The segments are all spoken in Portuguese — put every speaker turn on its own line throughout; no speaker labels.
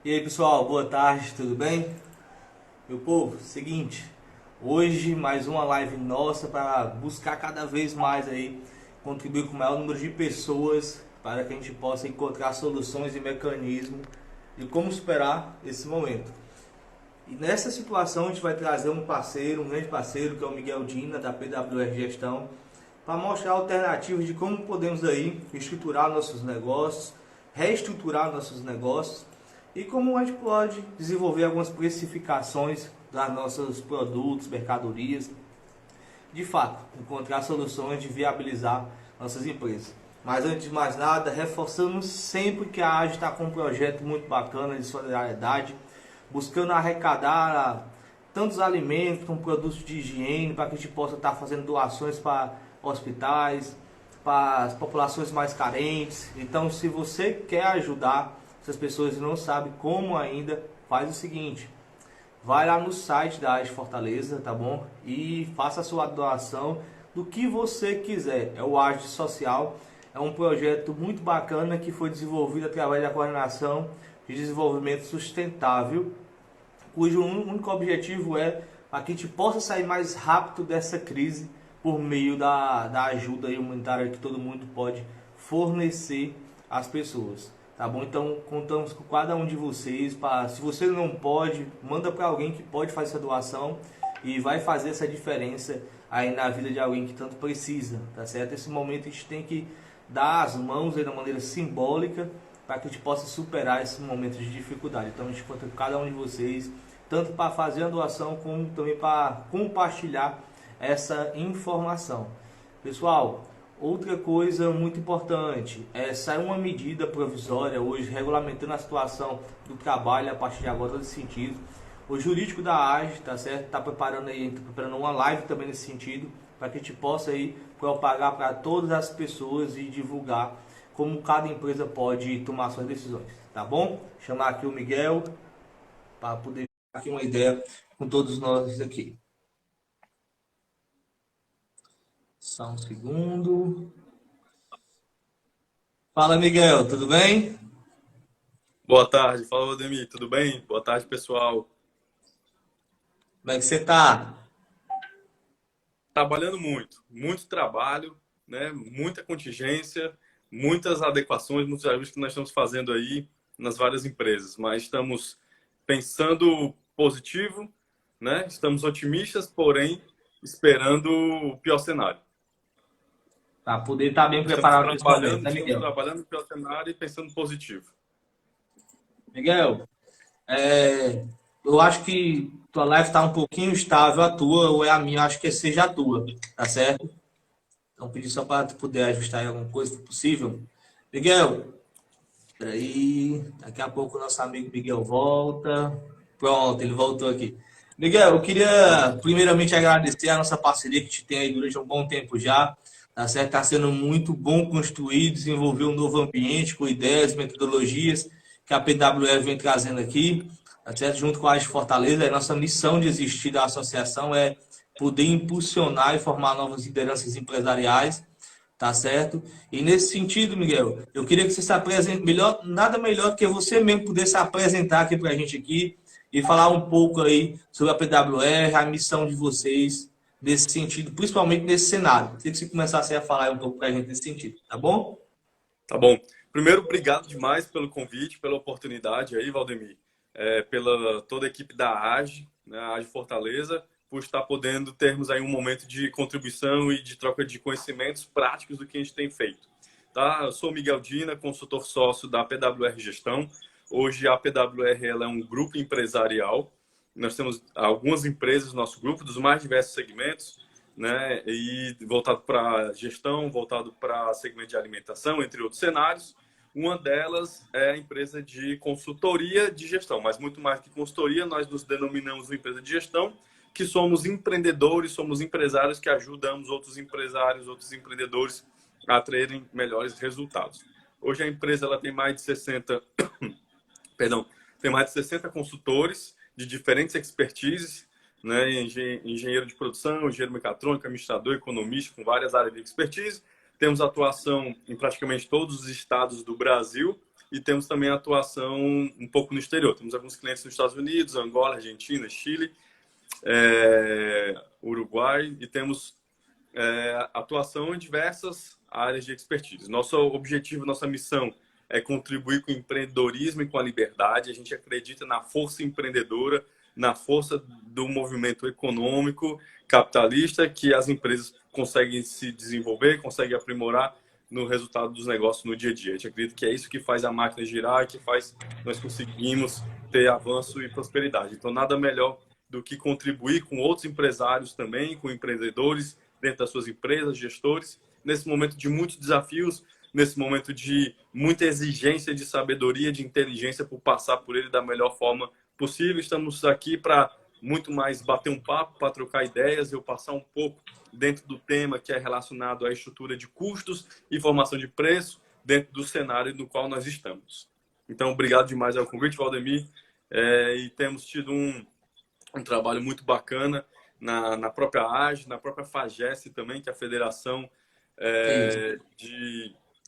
E aí pessoal, boa tarde, tudo bem? Meu povo, seguinte, hoje mais uma live nossa para buscar cada vez mais aí contribuir com o maior número de pessoas para que a gente possa encontrar soluções e mecanismos de como superar esse momento. E nessa situação a gente vai trazer um parceiro, um grande parceiro que é o Miguel Dina da PWR Gestão, para mostrar alternativas de como podemos aí estruturar nossos negócios, reestruturar nossos negócios e como a gente pode desenvolver algumas precificações dos nossos produtos, mercadorias, de fato, encontrar soluções de viabilizar nossas empresas. Mas antes de mais nada, reforçando sempre que a AGE está com um projeto muito bacana de solidariedade, buscando arrecadar tantos alimentos como produtos de higiene, para que a gente possa estar fazendo doações para hospitais, para as populações mais carentes. Então, se você quer ajudar essas pessoas e não sabe como ainda, faz o seguinte: vai lá no site da AGE Fortaleza, tá bom? E faça a sua doação do que você quiser. É o AGE Social, é um projeto muito bacana que foi desenvolvido através da Coordenação de Desenvolvimento Sustentável, cujo único objetivo é para que a gente possa sair mais rápido dessa crise por meio da ajuda humanitária que todo mundo pode fornecer às pessoas. Tá bom? Então contamos com cada um de vocês. Se você não pode, manda para alguém que pode fazer essa doação e vai fazer essa diferença aí na vida de alguém que tanto precisa, tá certo? Esse momento a gente tem que dar as mãos aí de maneira simbólica para que a gente possa superar esse momento de dificuldade. Então a gente conta com cada um de vocês, tanto para fazer a doação como também para compartilhar essa informação. Pessoal, outra coisa muito importante é sair uma medida provisória hoje regulamentando a situação do trabalho a partir de agora nesse sentido. O jurídico da AGE, tá certo? Está preparando uma live também nesse sentido, para que a gente possa aí propagar para todas as pessoas e divulgar como cada empresa pode tomar suas decisões, tá bom? Chamar aqui o Miguel para poder dar aqui uma ideia com todos nós aqui. Só um segundo. Fala, Miguel, tudo bem?
Boa tarde, fala Ademir, tudo bem? Boa tarde, pessoal.
Como é que você tá?
Trabalhando muito, muito trabalho, né? Muita contingência, muitas adequações, muitos ajustes que nós estamos fazendo aí nas várias empresas, mas estamos pensando positivo, né? Estamos otimistas, porém esperando o pior cenário.
Para poder estar bem preparado para esse momento, né,
Estamos
Miguel?
trabalhando no pior cenário e pensando positivo.
Miguel, é, eu acho que tua live está um pouquinho estável, a tua ou é a minha, eu acho que seja a tua, tá certo? Então, pedir só para tu poder ajustar aí alguma coisa, se possível. Miguel, peraí, daqui a pouco o nosso amigo Miguel volta. Pronto, ele voltou aqui. Miguel, eu queria primeiramente agradecer a nossa parceria que a gente tem aí durante um bom tempo já. Tá certo? Está sendo muito bom construir, desenvolver um novo ambiente com ideias, metodologias que a PWR vem trazendo aqui, tá certo? Junto com a AGE Fortaleza. A nossa missão de existir da associação é poder impulsionar e formar novas lideranças empresariais, tá certo? E nesse sentido, Miguel, eu queria que você se apresente melhor, nada melhor do que você mesmo poder se apresentar aqui para a gente aqui e falar um pouco aí sobre a PWR, a missão de vocês nesse sentido, principalmente nesse cenário. Queria que você começasse a falar um pouco para a gente nesse sentido, tá bom?
Tá bom. Primeiro, obrigado demais pelo convite, pela oportunidade aí, Valdemir, pela toda a equipe da AGE, né, a AGE Fortaleza, por estar podendo termos aí um momento de contribuição e de troca de conhecimentos práticos do que a gente tem feito. Tá? Eu sou Miguel Dina, consultor sócio da PWR Gestão. Hoje a PWR ela é um grupo empresarial. Nós temos algumas empresas no nosso grupo, dos mais diversos segmentos, né? E voltado para gestão, voltado para segmento de alimentação, entre outros cenários. Uma delas é a empresa de consultoria de gestão, mas muito mais que consultoria, nós nos denominamos uma empresa de gestão, que somos empreendedores, somos empresários que ajudamos outros empresários, outros empreendedores a terem melhores resultados. Hoje a empresa ela tem mais de 60, perdão, tem mais de 60 consultores de diferentes expertises, né? Engenheiro de produção, engenheiro mecatrônico, administrador, economista, com várias áreas de expertise. Temos atuação em praticamente todos os estados do Brasil e temos também atuação um pouco no exterior. Temos alguns clientes nos Estados Unidos, Angola, Argentina, Chile, Uruguai, e temos atuação em diversas áreas de expertise. Nosso objetivo, nossa missão é contribuir com o empreendedorismo e com a liberdade. A gente acredita na força empreendedora, na força do movimento econômico, capitalista, que as empresas conseguem se desenvolver, conseguem aprimorar no resultado dos negócios no dia a dia. A gente acredita que é isso que faz a máquina girar, que faz nós conseguimos ter avanço e prosperidade. Então, nada melhor do que contribuir com outros empresários também, com empreendedores dentro das suas empresas, gestores, nesse momento de muitos desafios, nesse momento de muita exigência de sabedoria, de inteligência por passar por ele da melhor forma possível. Estamos aqui para muito mais bater um papo, para trocar ideias, eu passar um pouco dentro do tema que é relacionado à estrutura de custos e formação de preço dentro do cenário no qual nós estamos. Então, obrigado demais ao convite, Valdemir, e temos tido um trabalho muito bacana na própria AGE, na própria FAGES também, que é a Federação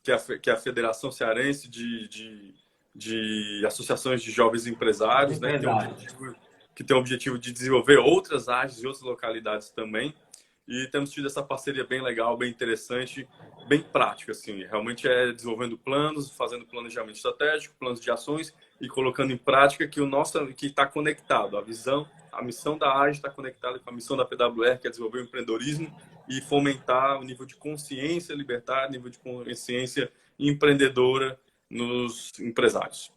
que é a Federação Cearense de Associações de Jovens Empresários, né, que tem o objetivo de desenvolver outras AGEs e outras localidades também. E temos tido essa parceria bem legal, bem interessante, bem prática, assim. Realmente é desenvolvendo planos, fazendo planejamento estratégico, planos de ações e colocando em prática que está conectado. A missão da AGE está conectada com a missão da PWR, que é desenvolver o empreendedorismo e fomentar o nível de consciência libertária, nível de consciência empreendedora nos empresários.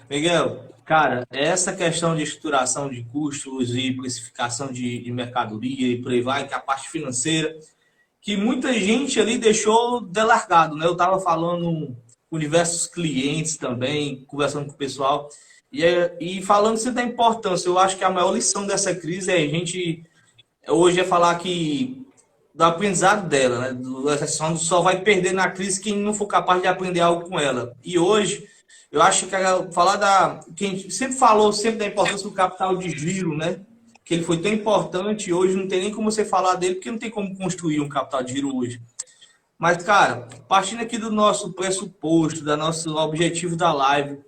Miguel, cara, essa questão de estruturação de custos e precificação de mercadoria e por aí vai, que é a parte financeira, que muita gente ali deixou delargado, né? Eu estava falando com diversos clientes também, conversando com o pessoal, e falando sempre da importância. Eu acho que a maior lição dessa crise é a gente, hoje, é falar que do aprendizado dela, né? Só vai perder na crise quem não for capaz de aprender algo com ela. E hoje, eu acho que falar quem sempre falou sempre da importância do capital de giro, né? Que ele foi tão importante e hoje não tem nem como você falar dele, porque não tem como construir um capital de giro hoje. Mas, cara, partindo aqui do nosso pressuposto, do nosso objetivo da live,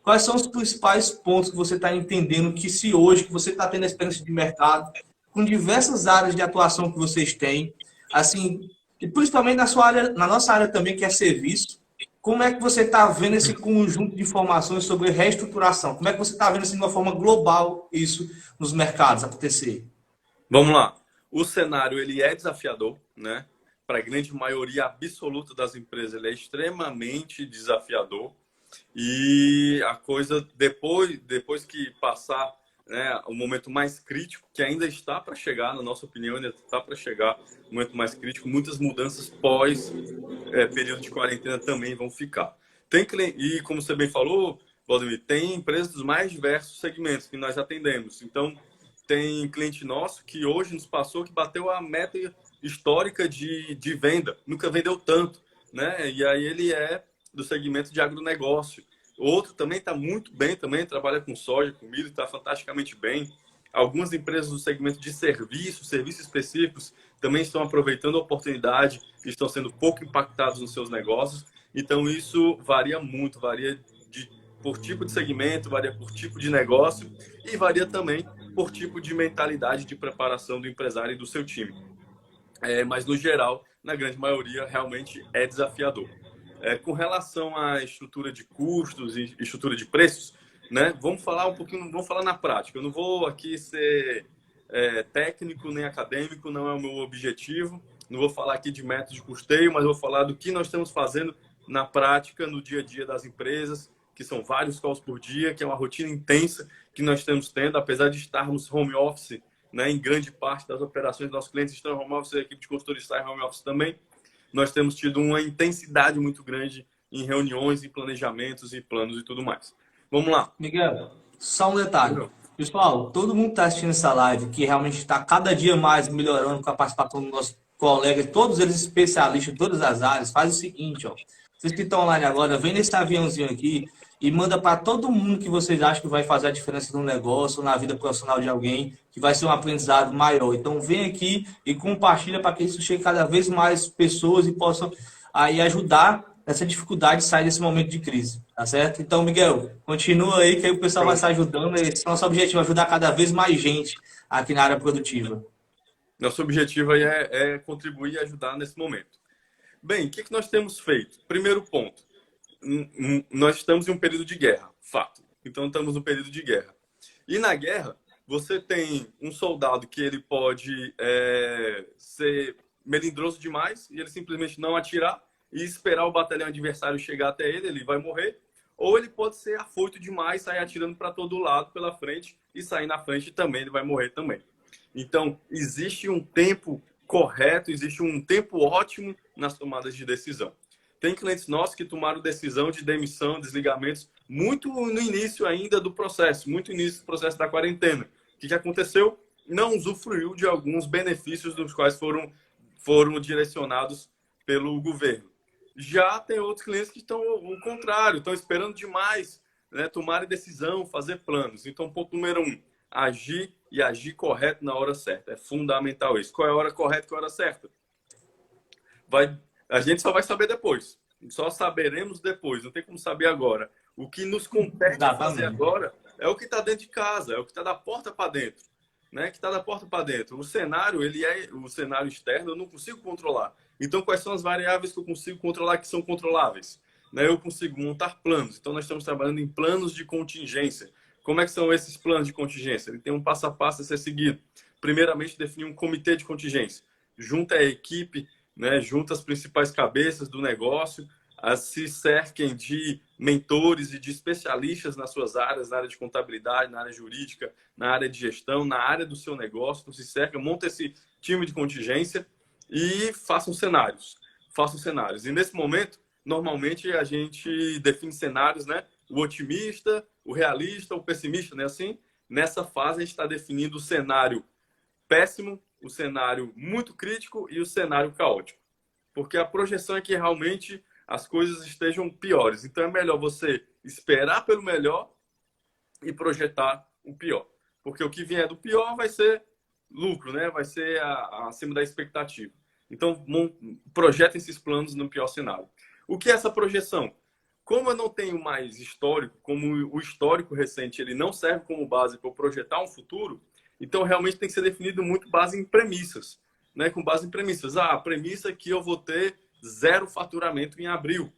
quais são os principais pontos que você está entendendo que se hoje, que você está tendo experiência de mercado, com diversas áreas de atuação que vocês têm, assim, e principalmente na sua área, na nossa área também, que é serviço, como é que você está vendo esse conjunto de informações sobre reestruturação? Como é que você está vendo assim, de uma forma global isso nos mercados acontecer?
Vamos lá. O cenário ele é desafiador, né? Para a grande maioria absoluta das empresas, ele é extremamente desafiador. E a coisa, depois que passar, né, o momento mais crítico, que ainda está para chegar, na nossa opinião, ainda está para chegar o momento mais crítico, muitas mudanças pós período de quarentena também vão ficar. E como você bem falou, Valdemir, tem empresas dos mais diversos segmentos que nós atendemos. Então, tem cliente nosso que hoje nos passou que bateu a meta histórica de venda. Nunca vendeu tanto, né? E aí ele é do segmento de agronegócio. Outro também está muito bem, também trabalha com soja, com milho, está fantasticamente bem. Algumas empresas do segmento de serviços específicos, também estão aproveitando a oportunidade e estão sendo pouco impactados nos seus negócios. Então, isso varia muito, varia por tipo de segmento, varia por tipo de negócio e varia também por tipo de mentalidade de preparação do empresário e do seu time. Mas, no geral, na grande maioria, realmente é desafiador. Com relação à estrutura de custos e estrutura de preços, né? Vamos falar um pouquinho, vamos falar na prática. Eu não vou aqui ser técnico nem acadêmico, não é o meu objetivo. Não vou falar aqui de método de custeio, mas vou falar do que nós estamos fazendo na prática, no dia a dia das empresas, que são vários calls por dia, que é uma rotina intensa que nós estamos tendo, apesar de estarmos home office, né? Em grande parte das operações dos nossos clientes estão home office, a equipe de consultoria está em home office também. Nós temos tido uma intensidade muito grande em reuniões, em planejamentos e planos e tudo mais. Vamos lá.
Miguel, só um detalhe. Pessoal, todo mundo que está assistindo essa live, que realmente está cada dia mais melhorando com a participação dos nossos colegas, todos eles especialistas em todas as áreas, faz o seguinte, ó. Vocês que estão online agora, vem nesse aviãozinho aqui e manda para todo mundo que vocês acham que vai fazer a diferença no negócio, na vida profissional de alguém, que vai ser um aprendizado maior. Então, vem aqui e compartilha para que isso chegue cada vez mais pessoas e possam aí ajudar dessa dificuldade de sair desse momento de crise, tá certo? Então, Miguel, continua aí que aí o pessoal vai
Show.
se ajudando. Esse é o nosso objetivo, ajudar cada vez mais gente aqui na área produtiva.
Nosso objetivo aí é contribuir e ajudar nesse momento. Bem, o que nós temos feito? Primeiro ponto, nós estamos em um período de guerra, fato. Então, estamos no período de guerra. E na guerra, você tem um soldado que ele pode ser melindroso demais e ele simplesmente não atirar e esperar o batalhão adversário chegar até ele, ele vai morrer. Ou ele pode ser afoito demais, sair atirando para todo lado pela frente e sair na frente também, ele vai morrer também. Então, existe um tempo correto, existe um tempo ótimo nas tomadas de decisão. Tem clientes nossos que tomaram decisão de demissão, desligamentos, muito no início ainda do processo, muito no início do processo da quarentena. O que aconteceu? Não usufruiu de alguns benefícios dos quais foram direcionados pelo governo. Já tem outros clientes que estão o contrário, estão esperando demais, né, tomarem decisão, fazer planos. Então, ponto número 1, agir e agir correto na hora certa. É fundamental isso. Qual é a hora correta e qual é a hora certa? A gente só vai saber depois. Só saberemos depois. Não tem como saber agora. O que nos compete fazer agora é o que está dentro de casa, é o que está da porta para dentro. Né? Que está da porta para dentro. O cenário, o cenário externo, eu não consigo controlar. Então, quais são as variáveis que eu consigo controlar que são controláveis? Né? Eu consigo montar planos. Então, nós estamos trabalhando em planos de contingência. Como é que são esses planos de contingência? Ele tem um passo a passo a ser seguido. Primeiramente, definir um comitê de contingência. Junta a equipe, né? Junta as principais cabeças do negócio, se cerquem de mentores e de especialistas nas suas áreas, na área de contabilidade, na área jurídica, na área de gestão, na área do seu negócio. Então, se cerca, monta esse time de contingência e façam cenários. Façam cenários. E nesse momento, normalmente, a gente define cenários, né? O otimista, o realista, o pessimista, né? Assim, nessa fase, a gente está definindo o cenário péssimo, o cenário muito crítico e o cenário caótico. Porque a projeção é que realmente as coisas estejam piores. Então, é melhor você esperar pelo melhor e projetar o pior. Porque o que vier do pior vai ser lucro, né? Vai ser acima da expectativa. Então, projetem esses planos no pior cenário. O que é essa projeção? Como eu não tenho mais histórico, como o histórico recente ele não serve como base para eu projetar um futuro, então realmente tem que ser definido muito base em premissas. Né? Com base em premissas. A premissa é que eu vou ter 0 faturamento em abril.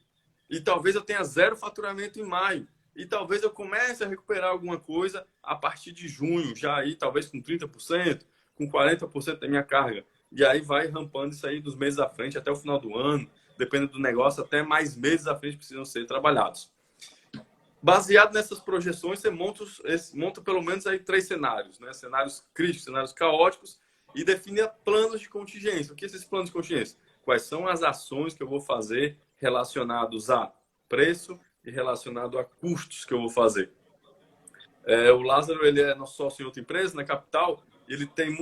E talvez eu tenha 0 faturamento em maio. E talvez eu comece a recuperar alguma coisa a partir de junho, já aí talvez com 30%, com 40% da minha carga. E aí vai rampando isso aí dos meses à frente até o final do ano, dependendo do negócio, até mais meses à frente precisam ser trabalhados. Baseado nessas projeções, você monta pelo menos aí 3 cenários, né? Cenários críticos, cenários caóticos, e define planos de contingência. O que são esses planos de contingência? Quais são as ações que eu vou fazer relacionados a preço e relacionado a custos que eu vou fazer. O Lázaro, ele é nosso sócio em outra empresa, na Capital, ele tem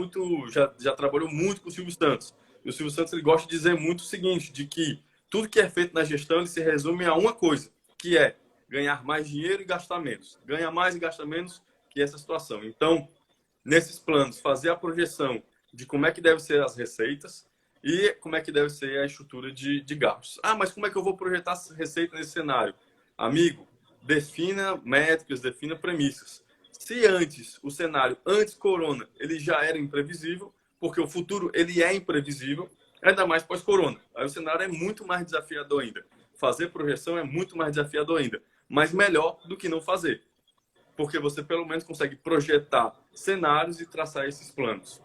já trabalhou muito com o Silvio Santos. E o Silvio Santos ele gosta de dizer muito o seguinte, de que tudo que é feito na gestão ele se resume a uma coisa, que é ganhar mais dinheiro e gastar menos. Ganhar mais e gastar menos, que é essa situação. Então, nesses planos, fazer a projeção de como é que devem ser as receitas e como é que deve ser a estrutura de gastos. Ah, mas como é que eu vou projetar essa receita nesse cenário? Amigo, defina métricas, defina premissas. Se antes, o cenário antes corona, ele já era imprevisível, porque o futuro ele é imprevisível, ainda mais pós-corona. Aí o cenário é muito mais desafiador ainda. Fazer projeção é muito mais desafiador ainda, mas melhor do que não fazer. Porque você pelo menos consegue projetar cenários e traçar esses planos.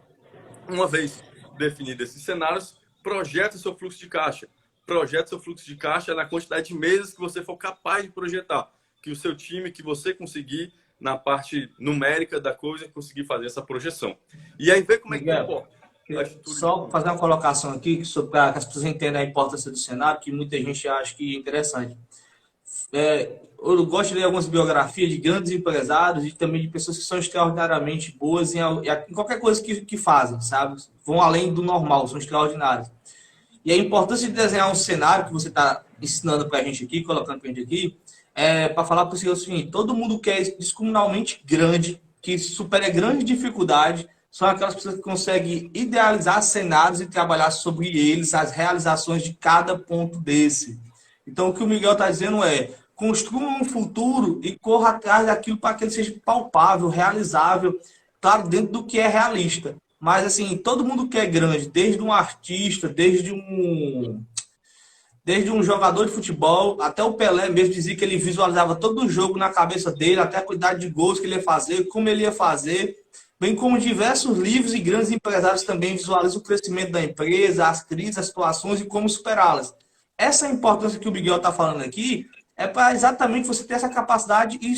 Uma vez definidos esses cenários, projeta o seu fluxo de caixa. Projeta seu fluxo de caixa na quantidade de meses que você for capaz de projetar. Que o seu time, que você conseguir, na parte numérica da coisa, conseguir fazer essa projeção. E aí ver como é que comporta.
Só fazer uma colocação aqui, para que as pessoas entendam a importância do cenário, que muita gente acha que é interessante. Eu gosto de ler algumas biografias de grandes empresários e também de pessoas que são extraordinariamente boas em qualquer coisa que fazem, sabe? Vão além do normal, são extraordinários. E a importância de desenhar um cenário que você está ensinando para a gente aqui, colocando para a gente aqui, para falar para o seguinte: todo mundo que é descomunalmente grande, que supera grande dificuldade, são aquelas pessoas que conseguem idealizar cenários e trabalhar sobre eles, as realizações de cada ponto desse. Então, o que o Miguel está dizendo é: construa um futuro e corra atrás daquilo para que ele seja palpável, realizável, claro, dentro do que é realista. Mas, assim, todo mundo que é grande, desde um artista, desde um jogador de futebol, até o Pelé mesmo dizia que ele visualizava todo o jogo na cabeça dele, até a quantidade de gols que ele ia fazer, como ele ia fazer, bem como diversos livros e grandes empresários também visualizam o crescimento da empresa, as crises, as situações e como superá-las. Essa importância que o Miguel está falando aqui é para exatamente você ter essa capacidade e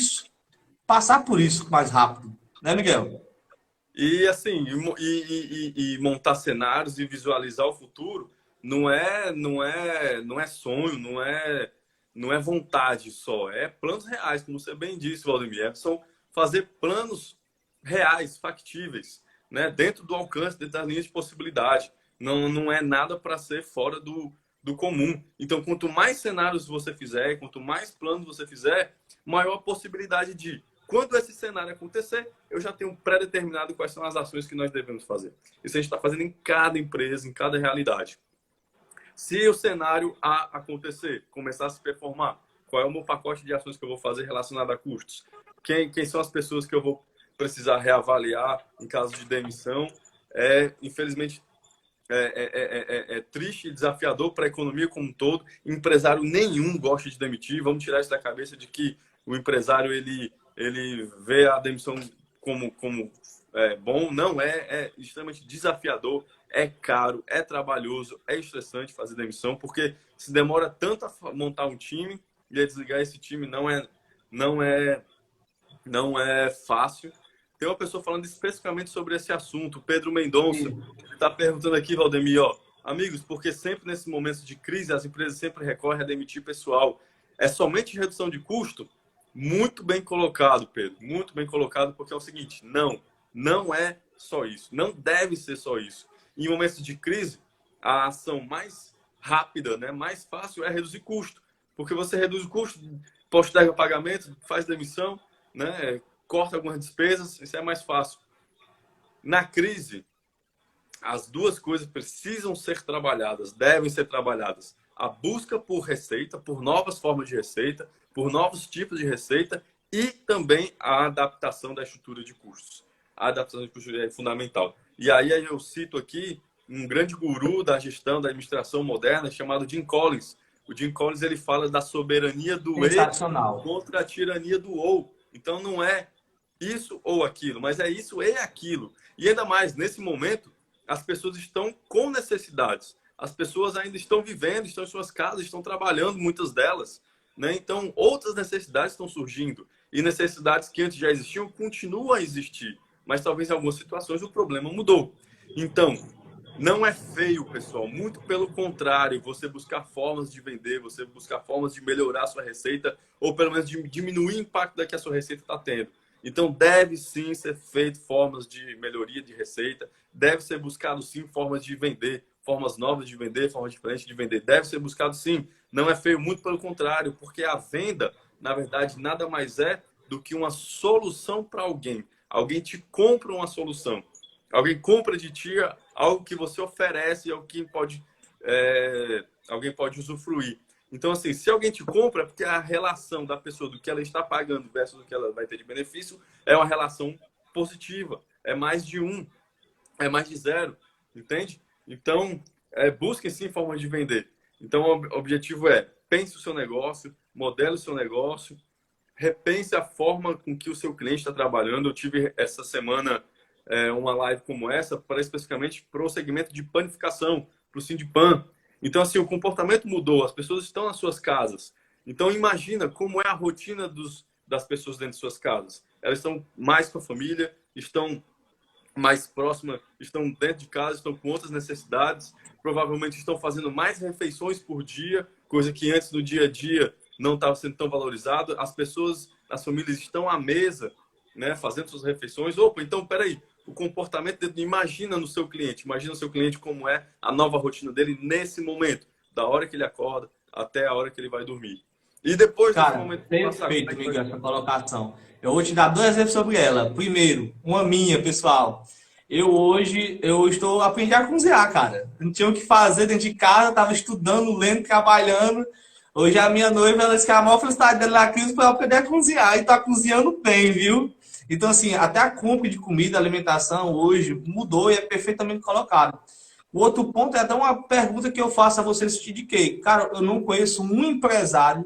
passar por isso mais rápido, né, Miguel?
E assim, e montar cenários e visualizar o futuro não é sonho, não é vontade só, é planos reais, como você bem disse, Valdemir. São fazer planos reais, factíveis, né? Dentro do alcance, dentro das linhas de possibilidade. Não é nada para ser fora do comum. Então, quanto mais cenários você fizer, quanto mais planos você fizer, maior a possibilidade de, quando esse cenário acontecer, eu já tenho pré-determinado quais são as ações que nós devemos fazer. Isso a gente está fazendo em cada empresa, em cada realidade. Se o cenário A acontecer, começar a se performar, qual é o meu pacote de ações que eu vou fazer relacionado a custos? Quem são as pessoas que eu vou precisar reavaliar em caso de demissão? Infelizmente, é triste e desafiador para a economia como um todo. Empresário nenhum gosta de demitir. Vamos tirar isso da cabeça de que o empresário ele vê a demissão como bom. Não, é extremamente desafiador, é caro, é trabalhoso, é estressante fazer demissão, porque se demora tanto a montar um time e a desligar esse time não é fácil. Tem uma pessoa falando especificamente sobre esse assunto, o Pedro Mendonça, está perguntando aqui, Valdemir, ó, amigos, porque sempre nesses momentos de crise as empresas sempre recorrem a demitir pessoal. É somente redução de custo? Muito bem colocado, Pedro, muito bem colocado, porque é o seguinte, não é só isso, não deve ser só isso. Em momentos de crise, a ação mais rápida, né, mais fácil é reduzir custo, porque você reduz o custo, posterga pagamento, faz demissão, né, corta algumas despesas, isso é mais fácil. Na crise, as duas coisas precisam ser trabalhadas, devem ser trabalhadas. A busca por receita, por novas formas de receita, por novos tipos de receita e também a adaptação da estrutura de custos. A adaptação de custos é fundamental. E aí eu cito aqui um grande guru da gestão, da administração moderna, chamado Jim Collins. O Jim Collins ele fala da soberania do e contra a tirania do ou. Então não é isso ou aquilo, mas é isso e aquilo. E ainda mais, nesse momento, as pessoas estão com necessidades. As pessoas ainda estão vivendo, estão em suas casas, estão trabalhando, muitas delas, né? Então, outras necessidades estão surgindo. E necessidades que antes já existiam continuam a existir. Mas talvez em algumas situações o problema mudou. Então, não é feio, pessoal. Muito pelo contrário, você buscar formas de vender, você buscar formas de melhorar a sua receita, ou pelo menos de diminuir o impacto que a sua receita está tendo. Então, deve sim ser feito formas de melhoria de receita, deve ser buscado sim formas de vender, formas novas de vender, formas diferentes de vender. Deve ser buscado sim. Não é feio, muito pelo contrário, porque a venda, na verdade, nada mais é do que uma solução para alguém. Alguém te compra uma solução. Alguém compra de ti algo que você oferece e alguém pode usufruir. Então, assim, se alguém te compra, é porque a relação da pessoa do que ela está pagando versus do que ela vai ter de benefício é uma relação positiva. É mais de um, é mais de zero, entende? Então, busquem sim formas de vender. Então, o objetivo é, pense o seu negócio, modele o seu negócio, repense a forma com que o seu cliente está trabalhando. Eu tive essa semana uma live como essa, especificamente para o segmento de panificação, para o Sindipam. Então, assim, o comportamento mudou, as pessoas estão nas suas casas. Então, imagina como é a rotina das pessoas dentro de suas casas. Elas estão mais com a família, estão mais próximas, estão dentro de casa, estão com outras necessidades, provavelmente estão fazendo mais refeições por dia, coisa que antes no dia a dia não estava sendo tão valorizado. As pessoas, as famílias estão à mesa, né, fazendo suas refeições. Opa, então, peraí, o comportamento, imagina no seu cliente, imagina o seu cliente como é a nova rotina dele nesse momento, da hora que ele acorda até a hora que ele vai dormir. E depois desse momento...
Perfeito, Miguel, essa colocação. Eu vou te dar 2 exemplos sobre ela. Primeiro, uma minha, pessoal. Eu estou aprendendo a cozinhar, cara. Não tinha o que fazer dentro de casa, estava estudando, lendo, trabalhando. Hoje a minha noiva, ela disse que a maior felicidade dela na crise foi ela aprender a cozinhar. E tá cozinhando bem, viu? Então, assim, até a compra de comida, alimentação hoje mudou e é perfeitamente colocado. O outro ponto é até uma pergunta que eu faço a você nesse sentido de que, cara, eu não conheço um empresário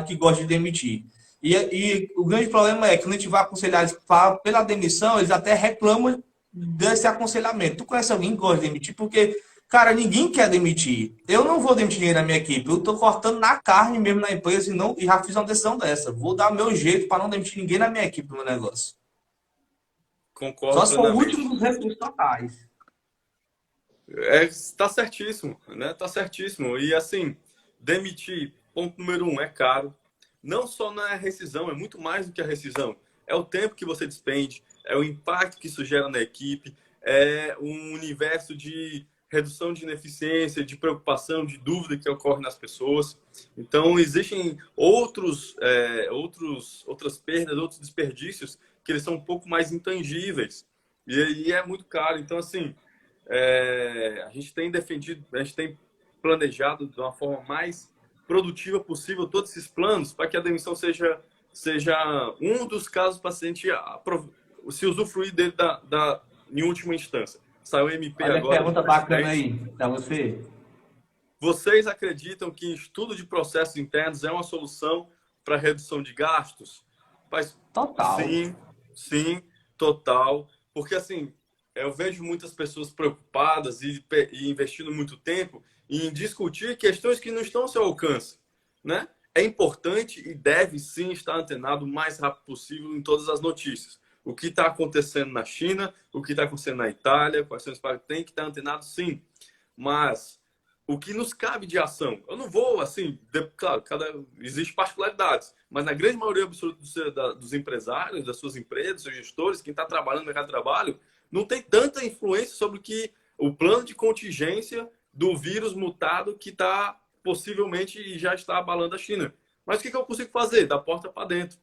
que gosta de demitir. E o grande problema é que quando a gente vai aconselhar eles pela demissão, eles até reclamam desse aconselhamento. Tu conhece alguém que gosta de demitir? Porque, cara, ninguém quer demitir. Eu não vou demitir ninguém na minha equipe. Eu tô cortando na carne mesmo na empresa e já fiz uma decisão dessa. Vou dar o meu jeito para não demitir ninguém na minha equipe no meu negócio. Só
Concordo
se for o
plenamente.
último dos recursos totais.
Tá certíssimo, né? Tá certíssimo. E assim, demitir, ponto número um, é caro. Não só na rescisão, é muito mais do que a rescisão. É o tempo que você despende, é o impacto que isso gera na equipe, é um universo de redução de ineficiência, de preocupação, de dúvida que ocorre nas pessoas. Então, existem outras perdas, outros desperdícios que eles são um pouco mais intangíveis. E é muito caro. Então, assim, a gente tem defendido, a gente tem planejado de uma forma mais produtiva possível todos esses planos para que a demissão seja um dos casos para a paciente se usufruir dele em última instância. Saiu o MP
Olha a
agora de
pergunta bacana
presidente.
aí para você.
Vocês acreditam que estudo de processos internos é uma solução para redução de gastos? Mas,
Total.
sim, sim, total. Porque, assim, eu vejo muitas pessoas preocupadas e investindo muito tempo em discutir questões que não estão ao seu alcance, né? É importante e deve, sim, estar antenado o mais rápido possível em todas as notícias. O que está acontecendo na China, o que está acontecendo na Itália, quais são os países, tem que estar antenado, sim. Mas o que nos cabe de ação. Eu não vou, assim, claro, existe particularidades, mas na grande maioria absoluta dos empresários, das suas empresas, dos seus gestores, quem está trabalhando no mercado de trabalho, não tem tanta influência sobre o plano de contingência do vírus mutado que está possivelmente e já está abalando a China. Mas o que eu consigo fazer? Da porta para dentro.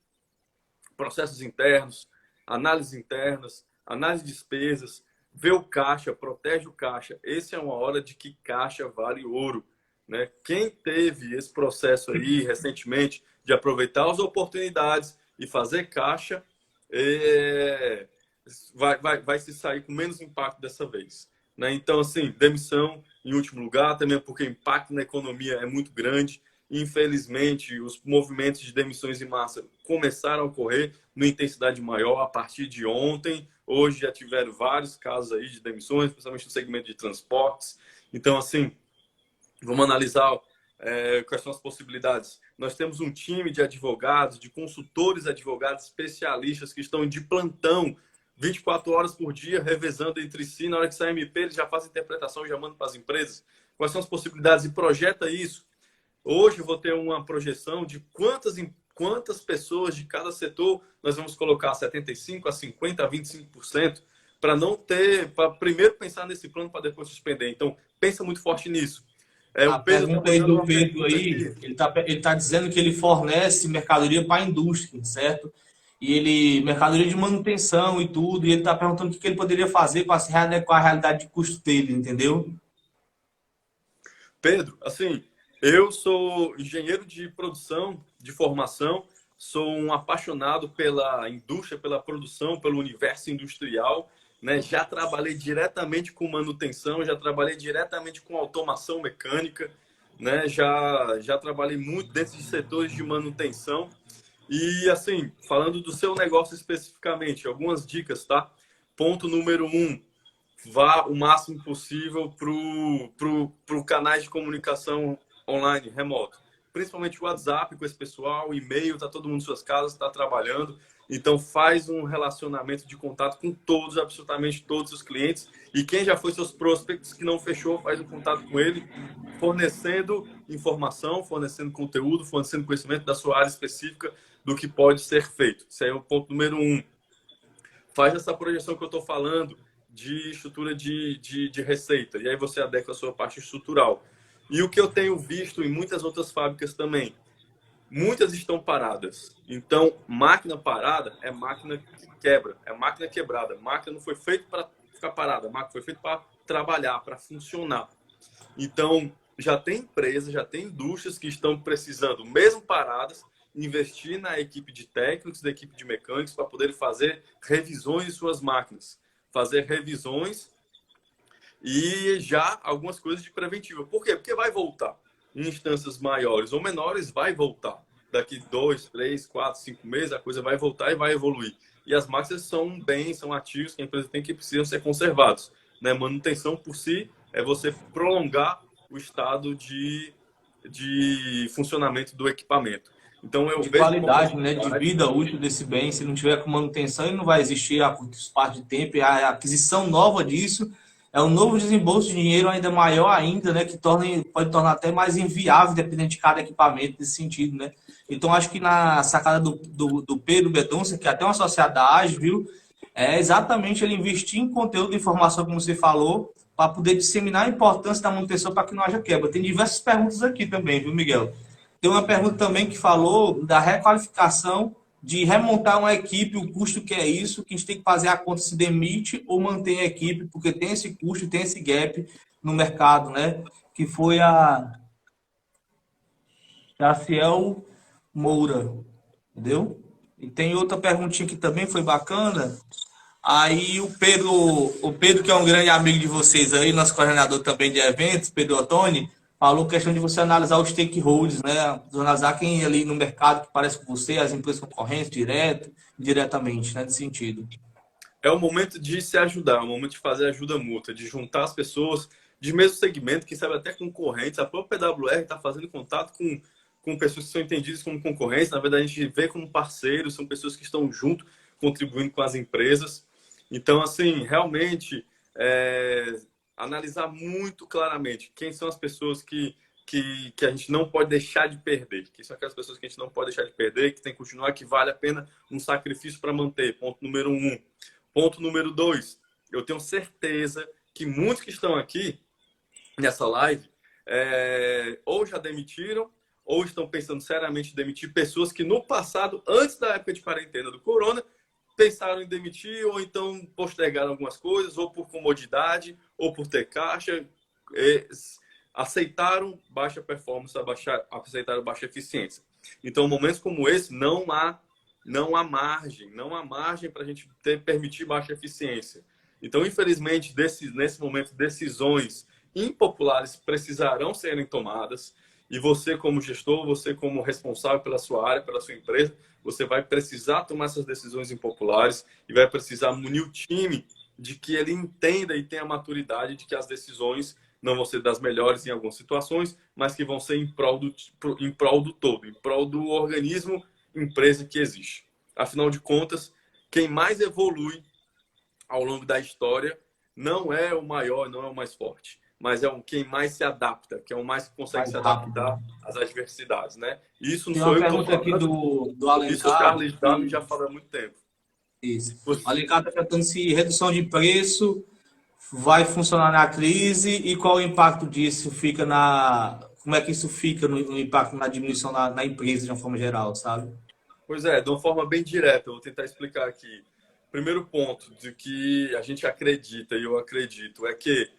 Processos internos, análises internas, análise de despesas, vê o caixa, protege o caixa. Esse é uma hora de que caixa vale ouro, né? Quem teve esse processo aí recentemente de aproveitar as oportunidades e fazer caixa, vai se sair com menos impacto dessa vez, né? Então, assim, demissão em último lugar, também porque o impacto na economia é muito grande. Infelizmente, os movimentos de demissões em massa começaram a ocorrer numa intensidade maior a partir de ontem. Hoje já tiveram vários casos aí de demissões, principalmente no segmento de transportes. Então, assim, vamos analisar quais são as possibilidades. Nós temos um time de advogados, de consultores advogados especialistas que estão de plantão 24 horas por dia, revezando entre si. Na hora que sai MP, eles já fazem interpretação, já mandam para as empresas. Quais são as possibilidades? E projeta isso. Hoje eu vou ter uma projeção de quantas pessoas de cada setor nós vamos colocar 75% a 50% a 25% para não ter, para primeiro pensar nesse plano para depois suspender. Então, pensa muito forte nisso.
A
O Pedro está
pergunta aí
mandando
do
uma
Pedro
pergunta
aí,
aqui.
ele tá dizendo que ele fornece mercadoria para a indústria, certo? E ele, mercadoria de manutenção e tudo, e ele tá perguntando o que ele poderia fazer para se readequar à realidade de custo dele, entendeu?
Pedro, assim, eu sou engenheiro de produção, de formação, sou um apaixonado pela indústria, pela produção, pelo universo industrial, né? Já trabalhei diretamente com manutenção, já trabalhei diretamente com automação mecânica, né? Já trabalhei muito dentro de setores de manutenção. E assim, falando do seu negócio especificamente, algumas dicas, tá? Ponto número um, vá o máximo possível pro canais de comunicação online, remoto. Principalmente o WhatsApp com esse pessoal, o e-mail, tá todo mundo em suas casas, está trabalhando. Então faz um relacionamento de contato com todos, absolutamente todos os clientes. E quem já foi seus prospects que não fechou, faz um contato com ele, fornecendo informação, fornecendo conteúdo, fornecendo conhecimento da sua área específica do que pode ser feito. Esse aí é o ponto número um. Faz essa projeção que eu estou falando de estrutura de receita. E aí você adequa a sua parte estrutural. E o que eu tenho visto em muitas outras fábricas também, muitas estão paradas. Então, máquina parada é máquina que quebra, é máquina quebrada. Máquina não foi feita para ficar parada, máquina foi feita para trabalhar, para funcionar. Então, já tem empresas, já tem indústrias que estão precisando, mesmo paradas, investir na equipe de técnicos, da equipe de mecânicos, para poder fazer revisões de suas máquinas. Fazer revisões e já algumas coisas de preventiva. Por quê? Porque vai voltar. Em instâncias maiores ou menores, vai voltar. Daqui 2, 3, 4, 5 meses, a coisa vai voltar e vai evoluir. E as máquinas são bens, são ativos que a empresa tem que precisam ser conservados. Né? Manutenção por si é você prolongar o estado de funcionamento do equipamento. Então, eu
De
vejo
qualidade, né? De vida útil desse bem. Se não tiver com manutenção, ele não vai existir a curto espaço de tempo. E a aquisição nova disso é um novo desembolso de dinheiro ainda maior ainda, né? Que pode tornar até mais inviável, dependendo de cada equipamento nesse sentido, né? Então, acho que na sacada do Pedro Bedonça, que é até uma sociedade, viu? É exatamente ele investir em conteúdo de informação, como você falou, para poder disseminar a importância da manutenção para que não haja quebra. Tem diversas perguntas aqui também, viu, Miguel? Tem uma pergunta também que falou da requalificação, de remontar uma equipe, o custo que é isso, que a gente tem que fazer a conta se demite ou mantém a equipe, porque tem esse custo, tem esse gap no mercado, né? Que foi a Jaciel Moura, entendeu? E tem outra perguntinha que também foi bacana. Aí o Pedro, que é um grande amigo de vocês aí, nosso coordenador também de eventos, Pedro Ottoni, falou questão de você analisar os stakeholders, né? Analisar quem ali no mercado que parece com você, as empresas concorrentes, diretamente, né? Nesse sentido.
é o momento de se ajudar, é o momento de fazer ajuda mútua, de juntar as pessoas de mesmo segmento, quem sabe até concorrentes. A própria PWR está fazendo contato com pessoas que são entendidas como concorrentes. Na verdade, a gente vê como parceiros, são pessoas que estão junto, contribuindo com as empresas. Então, assim, realmente, analisar muito claramente quem são as pessoas que a gente não pode deixar de perder. Quem são aquelas pessoas que a gente não pode deixar de perder, que tem que continuar, que vale a pena um sacrifício para manter. Ponto número 1. Ponto número 2. Eu tenho certeza que muitos que estão aqui nessa live ou já demitiram ou estão pensando seriamente em demitir pessoas que no passado, antes da época de quarentena do corona, pensaram em demitir ou então postergaram algumas coisas, ou por comodidade, ou por ter caixa, aceitaram baixa performance, aceitaram baixa eficiência. Então, momentos como esse, não há margem para a gente permitir baixa eficiência. Então, infelizmente, nesse momento, decisões impopulares precisarão serem tomadas. E você, como gestor, você como responsável pela sua área, pela sua empresa, você vai precisar tomar essas decisões impopulares e vai precisar munir o time de que ele entenda e tenha a maturidade de que as decisões não vão ser das melhores em algumas situações, mas que vão ser em prol do todo, em prol do organismo, empresa que existe. Afinal de contas, quem mais evolui ao longo da história não é o maior, não é o mais forte, mas quem mais se adapta, que é o mais que consegue se adaptar às adversidades, né? Isso não
Tem
sou
uma
eu que estou
pergunta aqui
falando,
do
isso o
Alencar.
Charles Darwin já fala há muito tempo.
Isso. O Alencar está perguntando se redução de preço vai funcionar na crise e qual o impacto disso fica como é que isso fica no impacto na diminuição na empresa de uma forma geral, sabe?
Pois é, de uma forma bem direta, eu vou tentar explicar aqui. Primeiro ponto de que a gente acredita, e eu acredito, é que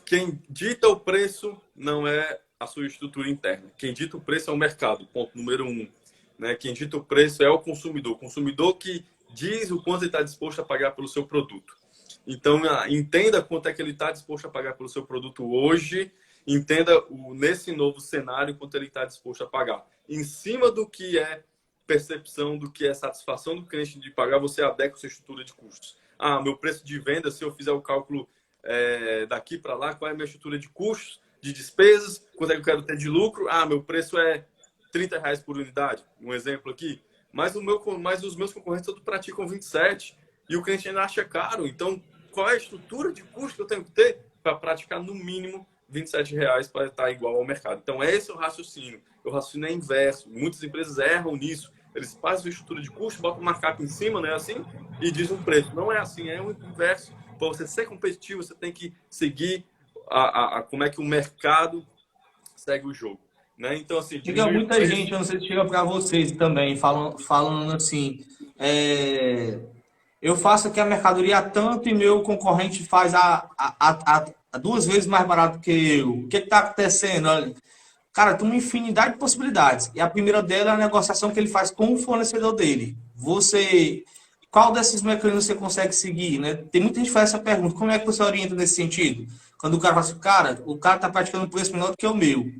quem dita o preço não é a sua estrutura interna. Quem dita o preço é o mercado, ponto número 1. Né? Quem dita o preço é o consumidor que diz o quanto ele está disposto a pagar pelo seu produto. Então, entenda quanto é que ele está disposto a pagar pelo seu produto hoje, entenda nesse novo cenário quanto ele está disposto a pagar. Em cima do que é percepção, do que é satisfação do cliente de pagar, você adequa a sua estrutura de custos. Meu preço de venda, se eu fizer o cálculo daqui para lá, qual é a minha estrutura de custos, de despesas, quanto é que eu quero ter de lucro? Meu preço é R$30 por unidade, um exemplo aqui. Mas os meus concorrentes todos praticam 27 e o cliente ainda acha caro. Então, qual é a estrutura de custo que eu tenho que ter para praticar no mínimo R$27 para estar igual ao mercado? Então, esse é o raciocínio. O raciocínio é inverso. Muitas empresas erram nisso. Eles fazem a estrutura de custo, botam uma capa em cima, né, assim, e diz um preço. Não é assim, é o inverso. Para você ser competitivo, você tem que seguir como é que o mercado segue o jogo. Né? Então, assim,
Chega muita gente, eu não sei se chega para vocês também, falando assim, eu faço aqui a mercadoria tanto e meu concorrente faz duas vezes mais barato que eu. O que está acontecendo? Olha, cara, tem uma infinidade de possibilidades. E a primeira dela é a negociação que ele faz com o fornecedor dele. Você, qual desses mecanismos você consegue seguir, né? Tem muita gente que faz essa pergunta. Como é que você orienta nesse sentido? Quando o cara fala assim, cara, o cara está praticando um preço menor do que o meu.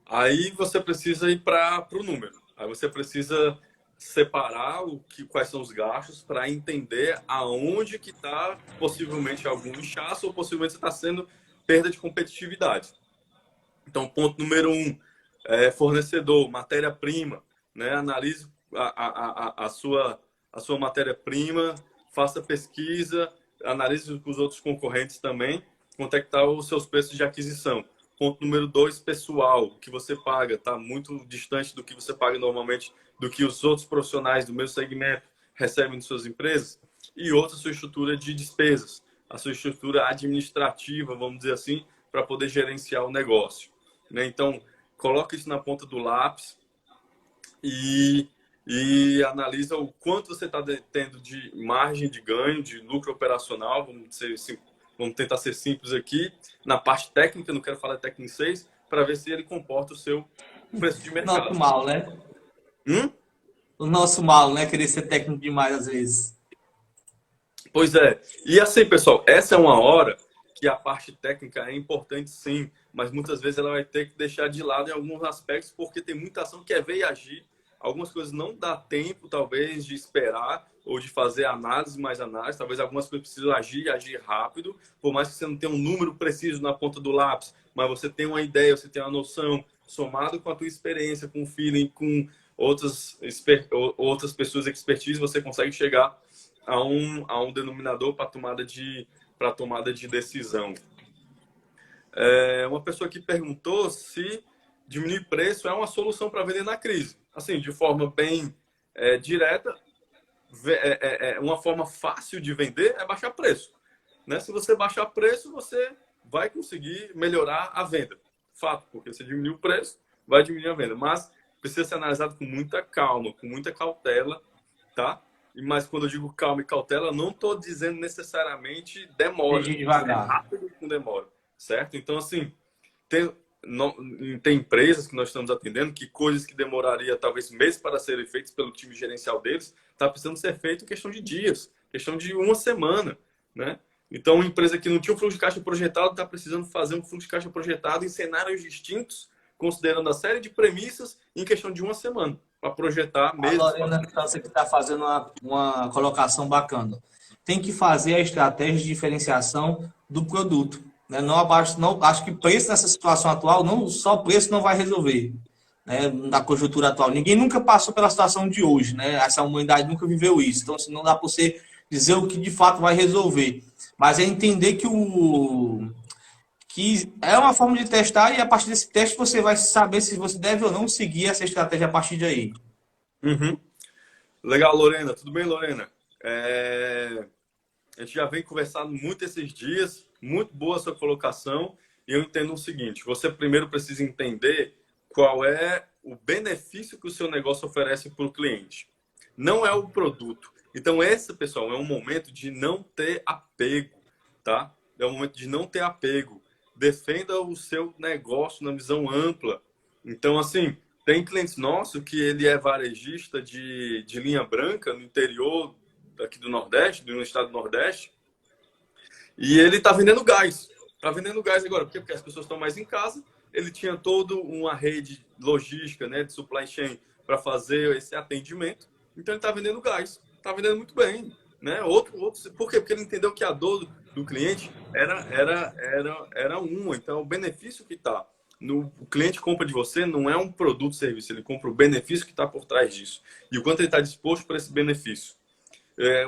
Aí você precisa ir para o número. Aí você precisa separar quais são os gastos para entender aonde que está possivelmente algum inchaço ou possivelmente está sendo perda de competitividade. Então, ponto número um, fornecedor, matéria-prima, né? Analise a sua matéria-prima, faça pesquisa, analise com os outros concorrentes também, quanto é que está os seus preços de aquisição. Ponto número dois, pessoal, o que você paga está muito distante do que você paga normalmente, do que os outros profissionais do mesmo segmento recebem de suas empresas. E outra, sua estrutura de despesas, a sua estrutura administrativa, vamos dizer assim, para poder gerenciar o negócio. Né? Então, coloca isso na ponta do lápis e analisa o quanto você está tendo de margem de ganho, de lucro operacional, vamos tentar ser simples aqui, na parte técnica, não quero falar técnico 6, para ver se ele comporta o seu preço de
Nosso
mercado.
mal, né?
Hum?
O nosso mal, né? Querer ser técnico demais às vezes.
Pois é. E assim, pessoal, essa é uma hora que a parte técnica é importante sim, mas muitas vezes ela vai ter que deixar de lado em alguns aspectos, porque tem muita ação que é ver e agir. Algumas coisas não dá tempo, talvez, de esperar ou de fazer análise mais análise. Talvez algumas coisas precisam agir e agir rápido, por mais que você não tenha um número preciso na ponta do lápis, mas você tem uma ideia, você tem uma noção, somado com a tua experiência, com o feeling, com outras pessoas expertise, você consegue chegar a um denominador para tomada de decisão. Uma pessoa que perguntou se diminuir preço é uma solução para vender na crise. Assim, de forma bem direta, uma forma fácil de vender é baixar preço. Né? Se você baixar preço, você vai conseguir melhorar a venda. Fato, porque você diminuir o preço, vai diminuir a venda. Mas precisa ser analisado com muita calma, com muita cautela, tá? Mas quando eu digo calma e cautela, não estou dizendo necessariamente demora.
Dirigir devagar.
Rápido com demora, certo? Então, assim, tem empresas que nós estamos atendendo que coisas que demoraria talvez meses para serem feitas pelo time gerencial deles, está precisando ser feito em questão de dias, questão de uma semana, né? Então, uma empresa que não tinha um fluxo de caixa projetado está precisando fazer um fluxo de caixa projetado em cenários distintos, considerando a série de premissas em questão de uma semana, para projetar
A
meses.
Lorena, você que está fazendo uma colocação bacana. Tem que fazer a estratégia de diferenciação do produto. Né? Não abaixo, não, acho que preço nessa situação atual, não só preço não vai resolver. Né? Na conjuntura atual. Ninguém nunca passou pela situação de hoje. Né? Essa humanidade nunca viveu isso. Então, assim, não dá para você dizer o que de fato vai resolver. Mas é entender que é uma forma de testar e a partir desse teste você vai saber se você deve ou não seguir essa estratégia a partir de aí.
Uhum. Legal, Lorena. Tudo bem, Lorena? A gente já vem conversando muito esses dias. Muito boa a sua colocação. E eu entendo o seguinte. Você primeiro precisa entender qual é o benefício que o seu negócio oferece para o cliente. Não é o produto. Então, esse, pessoal, é um momento de não ter apego, tá? É um momento de não ter apego. Defenda o seu negócio na visão ampla. Então, assim, tem clientes nossos que ele é varejista de linha branca no interior aqui do Nordeste, no estado do Nordeste, e ele está vendendo gás. Está vendendo gás agora. Por quê? Porque as pessoas estão mais em casa. Ele tinha toda uma rede logística, né, de supply chain para fazer esse atendimento. Então, ele está vendendo gás. Está vendendo muito bem. Né? Por quê? Porque ele entendeu que a dor do cliente era uma. Então, o benefício que está o cliente compra de você não é um produto, serviço. Ele compra o benefício que está por trás disso. E o quanto ele está disposto para esse benefício.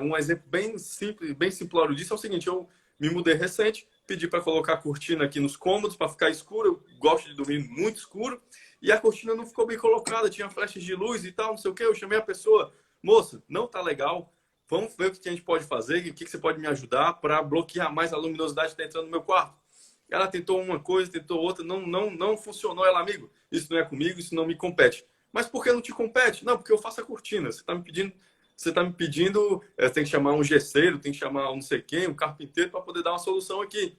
Um exemplo bem simples, bem simplório disso é o seguinte. Eu me mudei recente, pedi para colocar a cortina aqui nos cômodos para ficar escuro. Eu gosto de dormir muito escuro. E a cortina não ficou bem colocada, tinha flechas de luz e tal, não sei o quê. Eu chamei a pessoa, moça, não tá legal. Vamos ver o que a gente pode fazer, o que você pode me ajudar para bloquear mais a luminosidade que está entrando no meu quarto. Ela tentou uma coisa, tentou outra, não funcionou. Ela, amigo, isso não é comigo, isso não me compete. Mas por que não te compete? Não, porque eu faço a cortina. Você está me pedindo Você está me pedindo, tem que chamar um gesseiro, tem que chamar um não sei quem, um carpinteiro para poder dar uma solução aqui.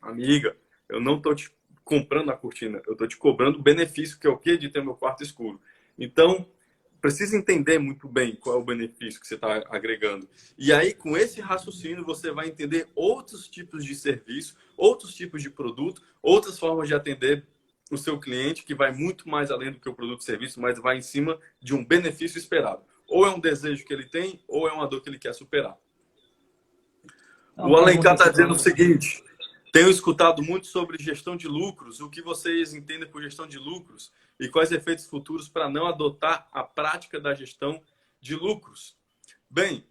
Amiga, eu não estou te comprando a cortina, eu estou te cobrando o benefício, que é o quê? De ter meu quarto escuro. Então, precisa entender muito bem qual é o benefício que você está agregando. E aí, com esse raciocínio, você vai entender outros tipos de serviço, outros tipos de produto, outras formas de atender o seu cliente, que vai muito mais além do que o produto e serviço, mas vai em cima de um benefício esperado. Ou é um desejo que ele tem, ou é uma dor que ele quer superar. O Alencar está dizendo o seguinte: tenho escutado muito sobre gestão de lucros. O que vocês entendem por gestão de lucros e quais efeitos futuros para não adotar a prática da gestão de lucros? Bem,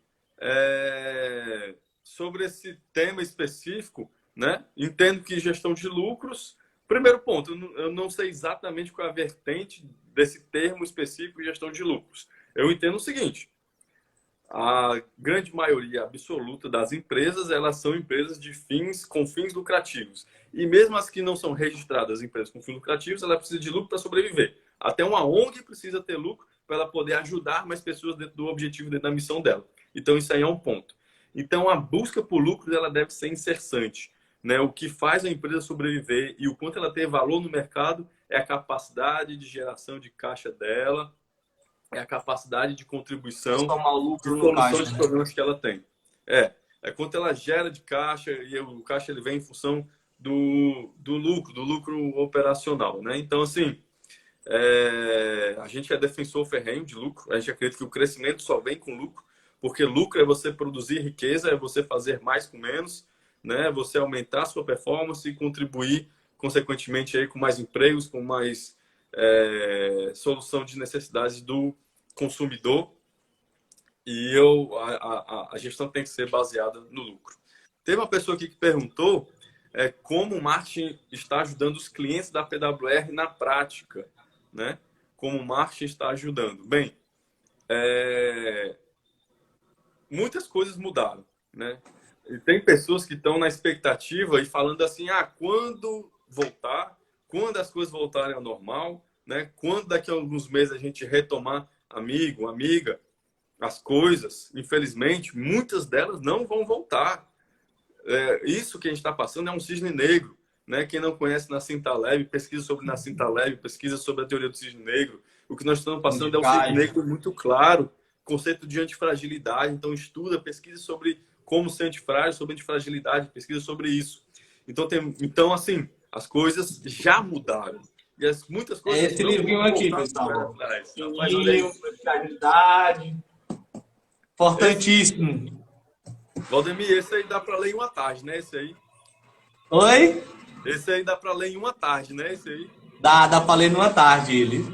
sobre esse tema específico, né? Entendo que gestão de lucros, primeiro ponto, eu não sei exatamente qual é a vertente desse termo específico, gestão de lucros. Eu entendo o seguinte: a grande maioria absoluta das empresas, elas são empresas com fins lucrativos. E mesmo as que não são registradas empresas com fins lucrativos, ela precisa de lucro para sobreviver. Até uma ONG precisa ter lucro para ela poder ajudar mais pessoas dentro do objetivo, dentro da missão dela. Então, isso aí é um ponto. Então, a busca por lucro, ela deve ser incessante, né? O que faz a empresa sobreviver e o quanto ela tem valor no mercado é a capacidade de geração de caixa dela, é a capacidade de contribuição
o
de solução de problemas que ela tem. É quanto ela gera de caixa, e o caixa ele vem em função do lucro operacional, né? Então, assim, a gente é defensor ferrenho de lucro, a gente acredita que o crescimento só vem com lucro, porque lucro é você produzir riqueza, é você fazer mais com menos, né? Você aumentar a sua performance e contribuir, consequentemente, aí, com mais empregos, com mais solução de necessidades do consumidor. E a gestão tem que ser baseada no lucro. Teve uma pessoa aqui que perguntou como o marketing está ajudando os clientes da PWR na prática, né? Como o marketing está ajudando. Bem, muitas coisas mudaram, né? E tem pessoas que estão na expectativa e falando assim: quando voltar, quando as coisas voltarem ao normal, né? Quando daqui a alguns meses a gente retomar, amigo, amiga, as coisas, infelizmente, muitas delas não vão voltar. Isso que a gente está passando é um cisne negro, né? Quem não conhece Nassim Taleb, pesquisa sobre Nassim Taleb, pesquisa sobre a teoria do cisne negro. O que nós estamos passando é um cisne negro muito claro, conceito de antifragilidade. Então, estuda, pesquisa sobre como ser antifrágil, sobre antifragilidade, pesquisa sobre isso. Então, assim, as coisas já mudaram. E muitas coisas.
Esse livrinho aqui, pessoal. Livrinho, fragilidade. Importantíssimo.
Valdemir, esse aí dá para ler em uma tarde, né? Esse aí.
Oi?
Esse aí dá para ler em uma tarde, né? Esse aí.
Dá para ler numa tarde ele.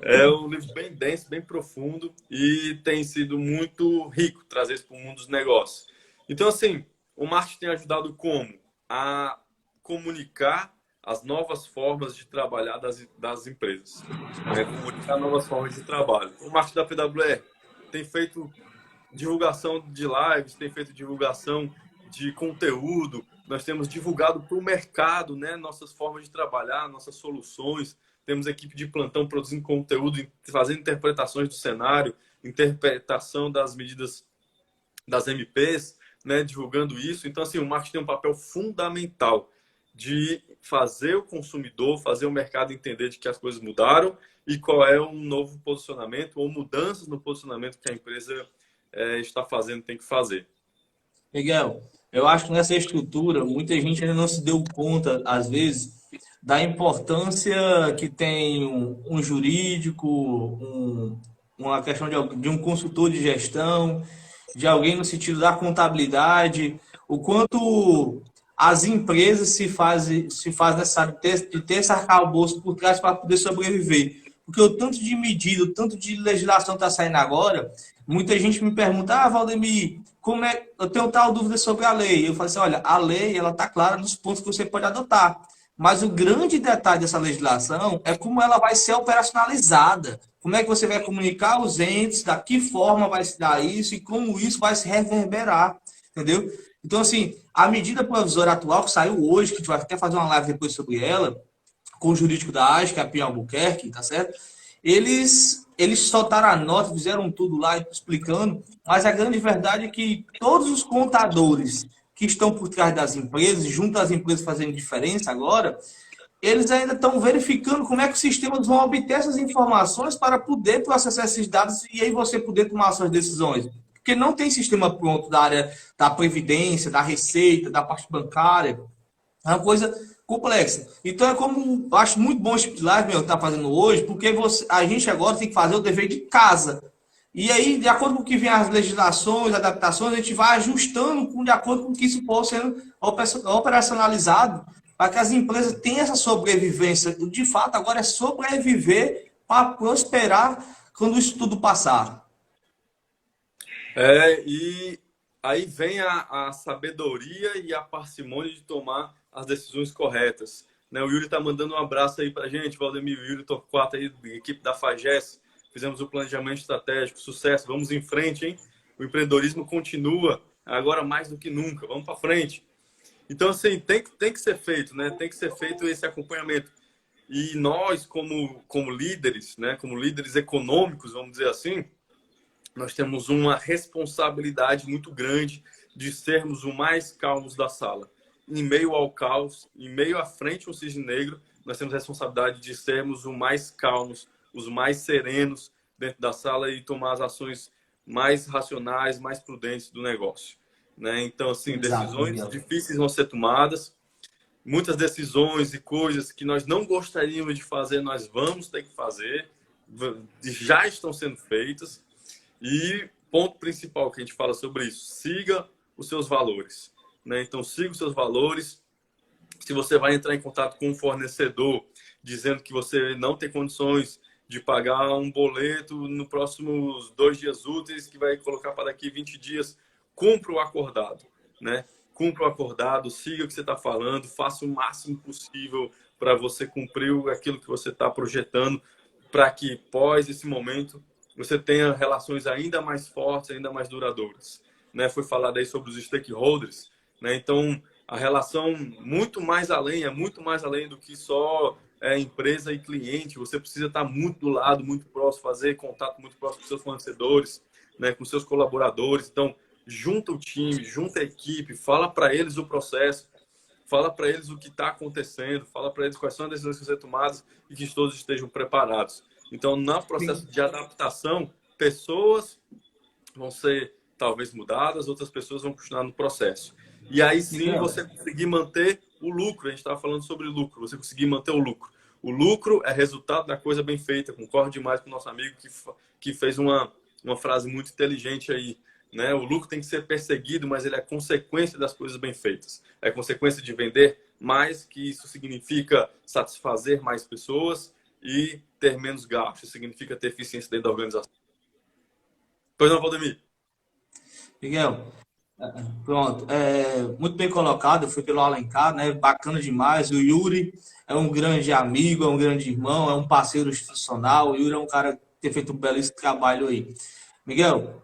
É um livro bem denso, bem profundo e tem sido muito rico trazer isso para o mundo dos negócios. Então, assim, o marketing tem ajudado como? A comunicar as novas formas de trabalhar das empresas. Comunicar novas formas de trabalho. O marketing da PWR tem feito divulgação de lives, tem feito divulgação de conteúdo. Nós temos divulgado para o mercado, né, nossas formas de trabalhar, nossas soluções. Temos equipe de plantão produzindo conteúdo, fazendo interpretações do cenário, interpretação das medidas das MPs, né, divulgando isso. Então, assim, o marketing tem um papel fundamental de fazer o consumidor, fazer o mercado entender de que as coisas mudaram e qual é um novo posicionamento ou mudanças no posicionamento que a empresa está fazendo, tem que fazer.
Miguel, eu acho que nessa estrutura, muita gente ainda não se deu conta, às vezes, da importância que tem um jurídico, uma questão de um consultor de gestão, de alguém no sentido da contabilidade, o quanto as empresas se faz necessário de ter esse arcabouço por trás para poder sobreviver. Porque o tanto de medida, o tanto de legislação está saindo agora, muita gente me pergunta: Valdemir, eu tenho tal dúvida sobre a lei. Eu falo assim: olha, a lei ela está clara nos pontos que você pode adotar. Mas o grande detalhe dessa legislação é como ela vai ser operacionalizada. Como é que você vai comunicar aos entes, da que forma vai se dar isso e como isso vai se reverberar, entendeu? Então, assim, a medida provisória atual que saiu hoje, que a gente vai até fazer uma live depois sobre ela, com o jurídico da AGE, que é a Pinho Albuquerque, tá certo? eles soltaram a nota, fizeram tudo lá explicando, mas a grande verdade é que todos os contadores que estão por trás das empresas, junto às empresas fazendo diferença agora, eles ainda estão verificando como é que os sistemas vão obter essas informações para poder processar esses dados e aí você poder tomar suas decisões. Porque não tem sistema pronto da área da previdência, da receita, da parte bancária. É uma coisa complexa. Então é como eu acho muito bom esse tipo de live meu, que está fazendo hoje, porque a gente agora tem que fazer o dever de casa. E aí, de acordo com o que vem as legislações, adaptações, a gente vai ajustando de acordo com o que isso pode ser operacionalizado para que as empresas tenham essa sobrevivência. De fato, agora é sobreviver para prosperar quando isso tudo passar.
E aí vem a sabedoria e a parcimônia de tomar as decisões corretas. Né? O Yuri está mandando um abraço aí para a gente, Valdemir, o Yuri Torquato aí, equipe da FAGES. Fizemos o planejamento estratégico, sucesso, vamos em frente, hein? O empreendedorismo continua, agora mais do que nunca, vamos para frente. Então, assim, tem que ser feito, né? Tem que ser feito esse acompanhamento. E nós, como líderes, né? Como líderes econômicos, vamos dizer assim, nós temos uma responsabilidade muito grande de sermos o mais calmos da sala. Em meio ao caos, em meio à frente um cisne negro, nós temos a responsabilidade de sermos os mais calmos, os mais serenos dentro da sala e tomar as ações mais racionais, mais prudentes do negócio. Né? Então, assim, decisões difíceis vão ser tomadas. Muitas decisões e coisas que nós não gostaríamos de fazer, nós vamos ter que fazer. Já estão sendo feitas. E ponto principal que a gente fala sobre isso, siga os seus valores. Né? Então, siga os seus valores. Se você vai entrar em contato com um fornecedor dizendo que você não tem condições de pagar um boleto nos próximos 2 dias úteis, que vai colocar para daqui 20 dias, cumpra o acordado. Né? Cumpra o acordado, siga o que você está falando, faça o máximo possível para você cumprir aquilo que você está projetando, para que, pós esse momento, você tenha relações ainda mais fortes, ainda mais duradouras. Né? Foi falado aí sobre os stakeholders. Né? Então, a relação muito mais além, é muito mais além do que só empresa e cliente. Você precisa estar muito do lado, muito próximo, fazer contato muito próximo com seus fornecedores, né? Com seus colaboradores. Então, junta o time, junta a equipe, fala para eles o processo, fala para eles o que está acontecendo, fala para eles quais são as decisões que vão ser tomadas e que todos estejam preparados. Então, no processo de adaptação, pessoas vão ser talvez mudadas, outras pessoas vão continuar no processo. E aí sim você conseguir manter o lucro. A gente estava falando sobre lucro, você conseguir manter o lucro. O lucro é resultado da coisa bem feita. Concordo demais com o nosso amigo que fez uma frase muito inteligente aí. Né? O lucro tem que ser perseguido, mas ele é consequência das coisas bem feitas. É consequência de vender mais, que isso significa satisfazer mais pessoas e ter menos gastos. Significa ter eficiência dentro da organização. Pois não, Valdemir?
Miguel, pronto, muito bem colocado, foi pelo Alencar, né? Bacana demais. O Yuri é um grande amigo, é um grande irmão, é um parceiro institucional. O Yuri é um cara que tem feito um belíssimo trabalho aí. Miguel,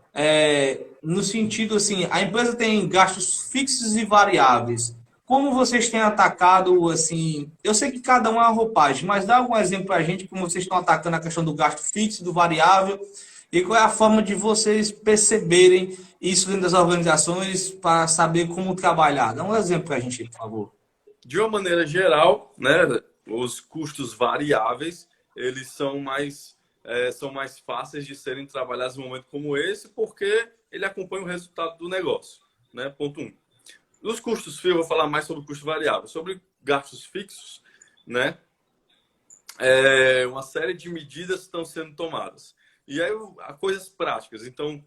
no sentido assim, a empresa tem gastos fixos e variáveis. Como vocês têm atacado, assim, eu sei que cada um é uma roupagem, mas dá algum exemplo para a gente como vocês estão atacando a questão do gasto fixo e do variável e qual é a forma de vocês perceberem isso dentro das organizações para saber como trabalhar. Dá um exemplo para a gente, por favor.
De uma maneira geral, né, os custos variáveis, eles são mais fáceis de serem trabalhados em um momento como esse, porque ele acompanha o resultado do negócio. Né? Ponto 1. Nos custos fixos, eu vou falar mais sobre o custo variável. Sobre gastos fixos, né? Uma série de medidas estão sendo tomadas. E aí, coisas práticas. Então,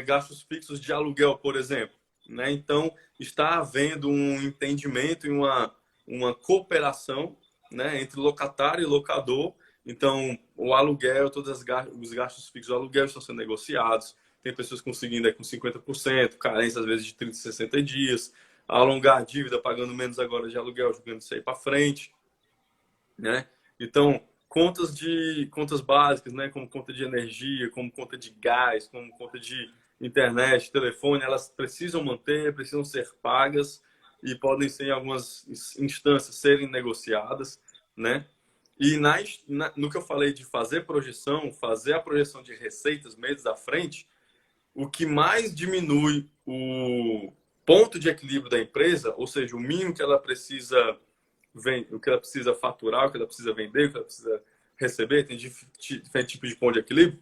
gastos fixos de aluguel, por exemplo. Né? Então, está havendo um entendimento e uma cooperação, né, entre locatário e locador. Então, o aluguel, todos os gastos fixos do aluguel estão sendo negociados. Tem pessoas conseguindo com 50%, carência às vezes de 30, 60 dias, alongar a dívida, pagando menos agora de aluguel, jogando isso aí para frente. Né? Então, contas básicas, né, como conta de energia, como conta de gás, como conta de internet, telefone, elas precisam manter, precisam ser pagas e podem ser em algumas instâncias serem negociadas, né? E no que eu falei de fazer projeção, fazer a projeção de receitas meses à frente, o que mais diminui o ponto de equilíbrio da empresa, ou seja, o mínimo que ela precisa o que ela precisa faturar, o que ela precisa vender, o que ela precisa receber, tem diferentes tipos de ponto de equilíbrio,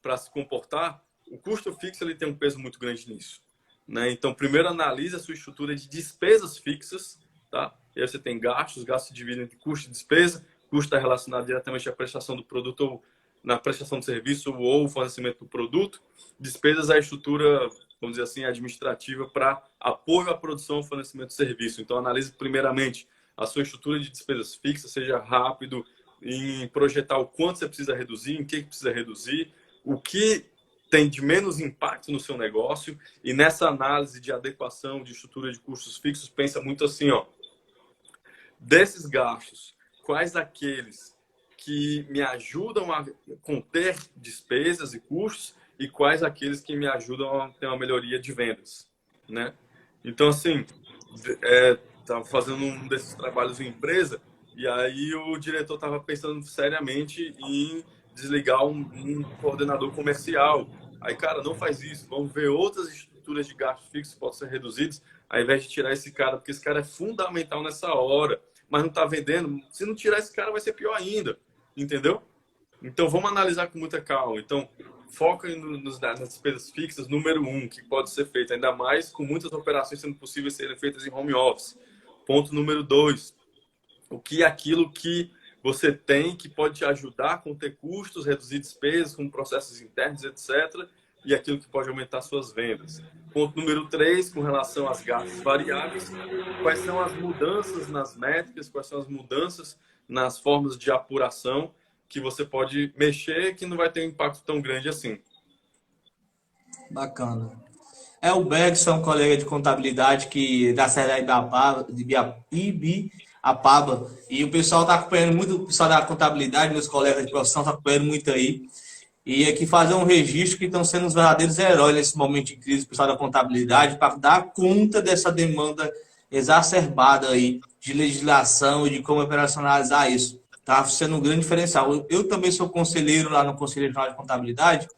para se comportar, o custo fixo ele tem um peso muito grande nisso. Né? Então, primeiro analise a sua estrutura de despesas fixas, tá? E aí você tem gastos se dividem entre custo e despesa, custo está relacionado diretamente à prestação do produto ou na prestação do serviço ou fornecimento do produto, despesas é a estrutura, vamos dizer assim, administrativa para apoio à produção e fornecimento de serviço. Então, analise primeiramente a sua estrutura de despesas fixas, seja rápido em projetar o quanto você precisa reduzir, em que precisa reduzir, o que tem de menos impacto no seu negócio, e nessa análise de adequação de estrutura de custos fixos, pensa muito assim, ó, desses gastos, quais aqueles que me ajudam a conter despesas e custos e quais aqueles que me ajudam a ter uma melhoria de vendas, né? Então, assim, estava fazendo um desses trabalhos em empresa e aí o diretor estava pensando seriamente em desligar um coordenador comercial. Aí, cara, não faz isso. Vamos ver outras estruturas de gastos fixos que podem ser reduzidos, ao invés de tirar esse cara, porque esse cara é fundamental nessa hora, mas não está vendendo. Se não tirar esse cara, vai ser pior ainda. Entendeu? Então, vamos analisar com muita calma. Então, foca nas despesas fixas, número 1, que pode ser feito, ainda mais com muitas operações sendo possíveis serem feitas em home office. Ponto número 2, o que é aquilo que você tem que pode te ajudar a conter custos, reduzir despesas com processos internos, etc. E aquilo que pode aumentar suas vendas. Ponto número 3, com relação às gastos variáveis, quais são as mudanças nas métricas, quais são as mudanças nas formas de apuração que você pode mexer que não vai ter um impacto tão grande assim.
Bacana. O Bergson, um colega de contabilidade que da Serra de Ibiapaba, e o pessoal está acompanhando muito, o pessoal da contabilidade, meus colegas de profissão estão acompanhando muito aí. E aqui fazer um registro que estão sendo os verdadeiros heróis nesse momento de crise, o pessoal da contabilidade, para dar conta dessa demanda exacerbada aí de legislação e de como operacionalizar isso. Está sendo um grande diferencial. Eu também sou conselheiro lá no Conselho Regional de Contabilidade.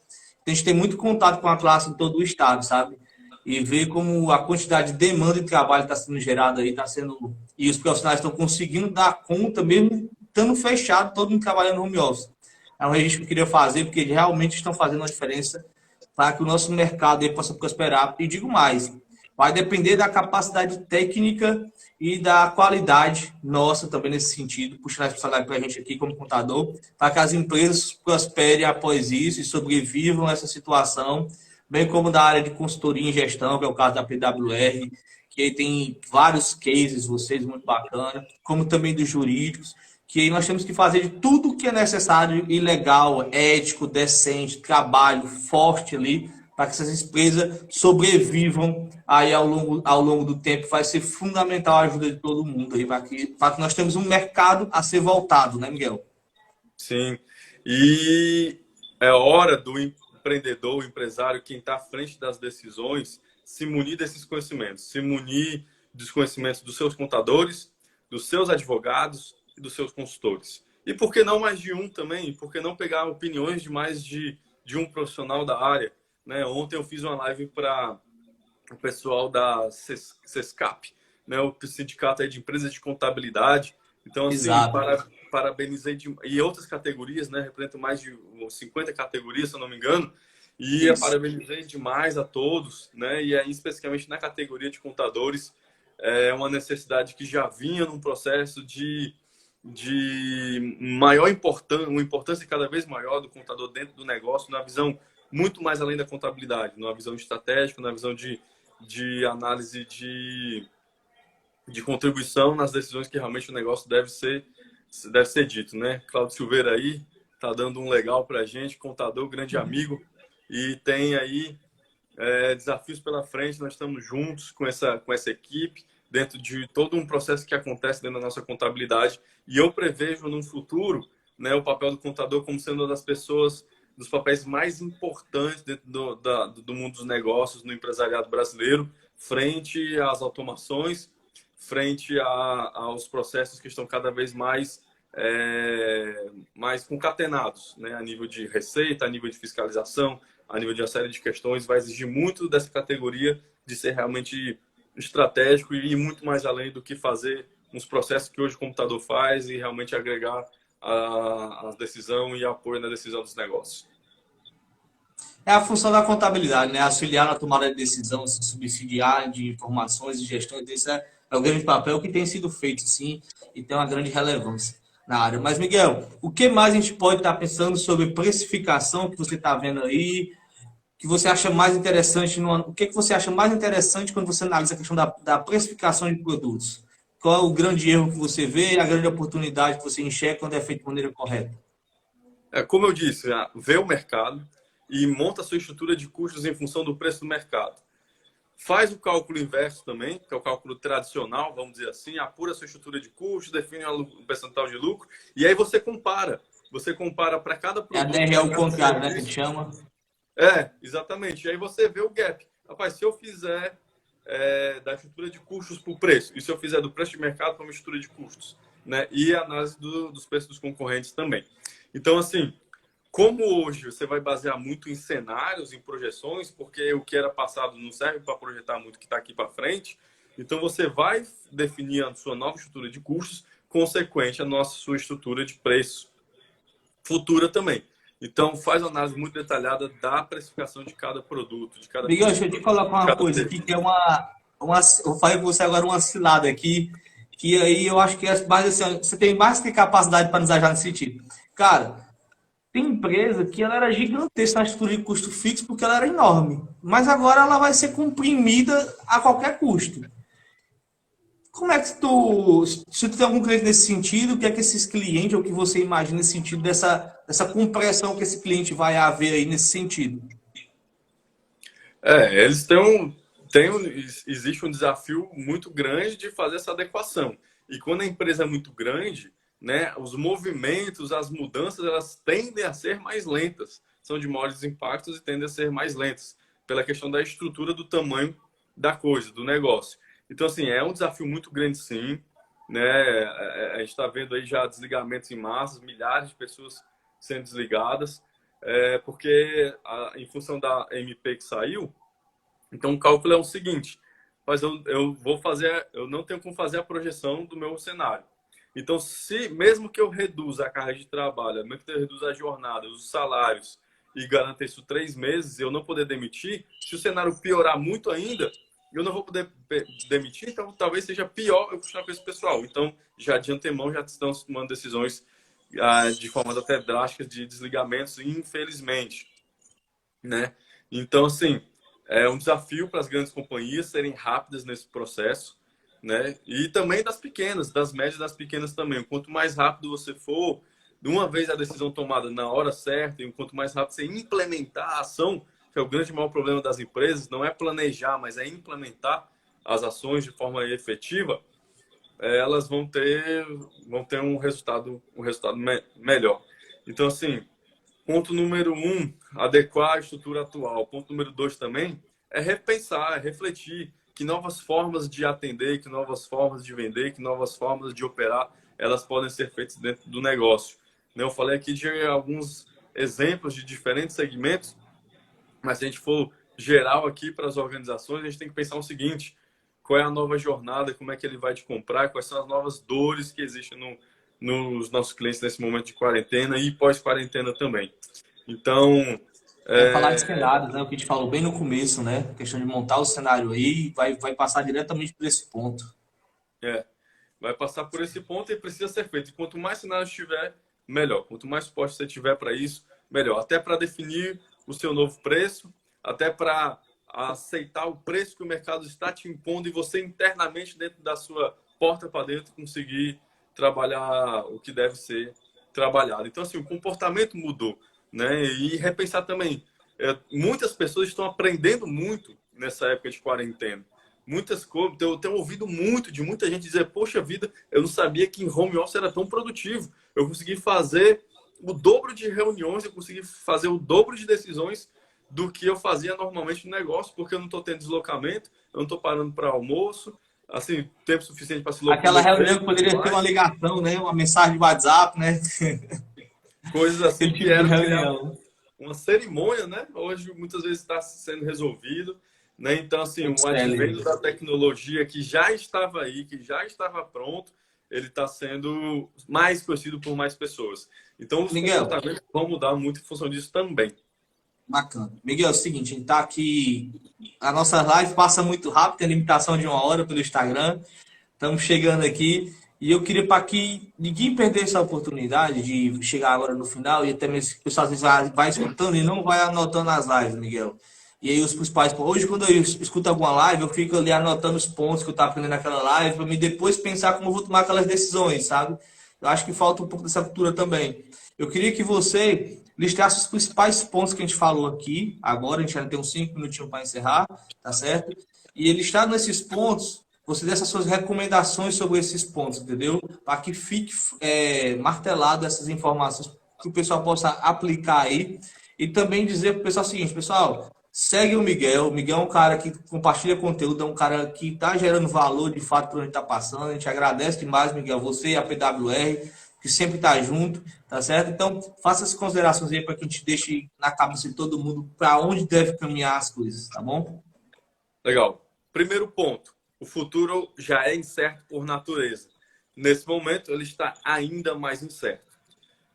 A gente tem muito contato com a classe em todo o estado, sabe? E ver como a quantidade de demanda de trabalho está sendo gerada aí, está sendo. E os profissionais estão conseguindo dar conta, mesmo estando fechado, todo mundo trabalhando no home office. É um registro que eu queria fazer, porque realmente estão fazendo uma diferença para que o nosso mercado aí possa prosperar. E digo mais, vai depender da capacidade técnica e da qualidade nossa também nesse sentido, puxar a responsabilidade para a gente aqui como contador, para que as empresas prosperem após isso e sobrevivam a essa situação, bem como da área de consultoria em gestão, que é o caso da PWR, que aí tem vários cases, vocês, muito bacana, como também dos jurídicos, que aí nós temos que fazer de tudo que é necessário e legal, ético, decente, trabalho forte ali, para que essas empresas sobrevivam aí ao longo do tempo. Vai ser fundamental a ajuda de todo mundo aí, para que nós temos um mercado a ser voltado, né, Miguel?
Sim. E é hora do empreendedor, o empresário, quem está à frente das decisões, se munir desses conhecimentos, se munir dos conhecimentos dos seus contadores, dos seus advogados e dos seus consultores. E por que não mais de um também? Por que não pegar opiniões de mais de um profissional da área? Né? Ontem eu fiz uma live para o pessoal da CESCAP, né? O sindicato aí de empresas de contabilidade. Então, assim, parabenizei e outras categorias, né? Representam mais de 50 categorias, se eu não me engano. E parabenizei demais a todos, né? E aí, especificamente na categoria de contadores, é uma necessidade que já vinha num processo de maior importância, uma importância cada vez maior do contador dentro do negócio, na visão muito mais além da contabilidade, numa visão estratégica, na visão de análise de contribuição nas decisões que realmente o negócio deve ser dito, né? Cláudio Silveira aí tá dando um legal pra gente, contador, grande amigo, e tem aí desafios pela frente. Nós estamos juntos com essa equipe, dentro de todo um processo que acontece dentro da nossa contabilidade, e eu prevejo no futuro, né, o papel do contador como sendo uma das pessoas, dos papéis mais importantes dentro do mundo dos negócios, no empresariado brasileiro, frente às automações, frente aos processos que estão cada vez mais concatenados, né? A nível de receita, a nível de fiscalização, a nível de uma série de questões, vai exigir muito dessa categoria de ser realmente estratégico e ir muito mais além do que fazer uns processos que hoje o computador faz e realmente agregar a decisão e apoio na decisão dos negócios.
É a função da contabilidade, né? Auxiliar na tomada de decisão, se subsidiar de informações e gestões, esse é o grande papel que tem sido feito, sim, e tem uma grande relevância na área. Mas, Miguel, o que mais a gente pode estar pensando sobre precificação que você está vendo aí, que você acha mais interessante, o que você acha mais interessante quando você analisa a questão da precificação de produtos? Qual é o grande erro que você vê e a grande oportunidade que você enxerga quando é feito de maneira correta?
Como eu disse, vê o mercado e monta a sua estrutura de custos em função do preço do mercado. Faz o cálculo inverso também, que é o cálculo tradicional, vamos dizer assim, apura a sua estrutura de custos, define um percentual de lucro, e aí você compara. Você compara para cada
É a
produto.
DR ao contrário, né, que a gente chama.
Exatamente. E aí você vê o gap. Rapaz, se eu fizer da estrutura de custos para o preço, e se eu fizer do preço de mercado para uma estrutura de custos, né? E a análise dos preços dos concorrentes também. Então, assim, como hoje você vai basear muito em cenários, em projeções, porque o que era passado não serve para projetar muito o que está aqui para frente, então você vai definir a sua nova estrutura de custos, consequente a sua estrutura de preço futura também. Então, faz uma análise muito detalhada da precificação de cada produto, de cada
Miguel, deixa eu te colocar uma coisa aqui, que é eu falei com você agora uma cilada aqui, que aí eu acho que é mais assim, você tem mais que capacidade para nos ajudar nesse sentido. Cara, tem empresa que ela era gigantesca na estrutura de custo fixo porque ela era enorme, mas agora ela vai ser comprimida a qualquer custo. Como é que se tu tem algum cliente nesse sentido, o que é que esses clientes, ou o que você imagina nesse sentido dessa compressão que esse cliente vai haver aí nesse sentido?
Eles existe um desafio muito grande de fazer essa adequação. E quando a empresa é muito grande, né, os movimentos, as mudanças, elas tendem a ser mais lentas. São de maiores impactos e tendem a ser mais lentas, pela questão da estrutura do tamanho da coisa, do negócio. Então, assim, é um desafio muito grande, sim. Né? A gente está vendo aí já desligamentos em massas, milhares de pessoas sendo desligadas, porque em função da MP que saiu, então o cálculo é o seguinte: mas eu não tenho como fazer a projeção do meu cenário. Então, se mesmo que eu reduza a carga de trabalho, mesmo que eu reduza a jornada, os salários e garanta isso 3 meses, eu não poder demitir, se o cenário piorar muito ainda, eu não vou poder demitir, então talvez seja pior eu continuar com esse pessoal. Então, já de antemão, já estão tomando decisões de formas até drásticas de desligamentos, infelizmente, né? Então, assim, é um desafio para as grandes companhias serem rápidas nesse processo, né? E também das pequenas, das médias, das pequenas também. Quanto mais rápido você for, de uma vez a decisão tomada na hora certa, e quanto mais rápido você implementar a ação, que é o grande maior problema das empresas, não é planejar, mas é implementar as ações de forma efetiva, elas vão ter um resultado melhor. Então, assim, ponto número 1, adequar a estrutura atual. Ponto número 2 também é repensar, é refletir que novas formas de atender, que novas formas de vender, que novas formas de operar, elas podem ser feitas dentro do negócio. Eu falei aqui de alguns exemplos de diferentes segmentos, mas se a gente for geral aqui para as organizações, a gente tem que pensar o seguinte: qual é a nova jornada, como é que ele vai te comprar, quais são as novas dores que existem nos nossos clientes nesse momento de quarentena e pós-quarentena também. Então...
falar de cenários, né? O que a gente falou bem no começo, né? A questão de montar o cenário aí, vai passar diretamente por esse ponto.
Vai passar por esse ponto e precisa ser feito. E quanto mais cenários tiver, melhor. Quanto mais suporte você tiver para isso, melhor. Até para definir o seu novo preço, até para aceitar o preço que o mercado está te impondo e você internamente, dentro da sua porta para dentro, conseguir trabalhar o que deve ser trabalhado. Então, assim, o comportamento mudou, né? E repensar também. Muitas pessoas estão aprendendo muito nessa época de quarentena. Muitas coisas, eu tenho ouvido muito de muita gente dizer: poxa vida, eu não sabia que em home office era tão produtivo. Eu consegui fazer o dobro de reuniões, eu consegui fazer o dobro de decisões do que eu fazia normalmente no negócio, porque eu não estou tendo deslocamento, eu não estou parando para almoço, assim, tempo suficiente para se
Aquela reunião
locomover,
que poderia ter uma ligação, né? Uma mensagem de WhatsApp, né?
coisas assim
Aquele
que
tipo de
eram criar
reunião.
uma cerimônia, né? Hoje muitas vezes está sendo resolvido, né? Então, assim, o
Excel.
advento da tecnologia que já estava aí, que já estava pronto, ele está sendo mais conhecido por mais pessoas. Então, os
Miguel,
comportamentos vão mudar muito em função disso também.
bacana. Miguel, é o seguinte, a gente tá aqui. A nossa live passa muito rápido, tem limitação de 1 hora pelo Instagram. Estamos chegando aqui. E eu queria para que ninguém perdesse a oportunidade de chegar agora no final e até mesmo que o pessoal às vezes vai escutando e não vai anotando as lives, Miguel. E aí os principais. Hoje, quando eu escuto alguma live, eu fico ali anotando os pontos que eu estava aprendendo naquela live, para me depois pensar como eu vou tomar aquelas decisões, sabe? Eu acho que falta um pouco dessa cultura também. Eu queria que você listasse os principais pontos que a gente falou aqui. Agora, a gente já tem uns 5 minutinhos para encerrar, tá certo? E listar nesses pontos, você dê essas suas recomendações sobre esses pontos, entendeu? Para que fique martelado essas informações, que o pessoal possa aplicar aí. E também dizer para o pessoal o seguinte, pessoal, segue o Miguel. O Miguel é um cara que compartilha conteúdo, é um cara que está gerando valor de fato para onde está passando. A gente agradece demais, Miguel, você e a PWR, que sempre está junto, tá certo? Então, faça as considerações aí para que a gente deixe na cabeça de todo mundo para onde deve caminhar as coisas, tá bom?
Legal. Primeiro ponto. O futuro já é incerto por natureza. Nesse momento, ele está ainda mais incerto.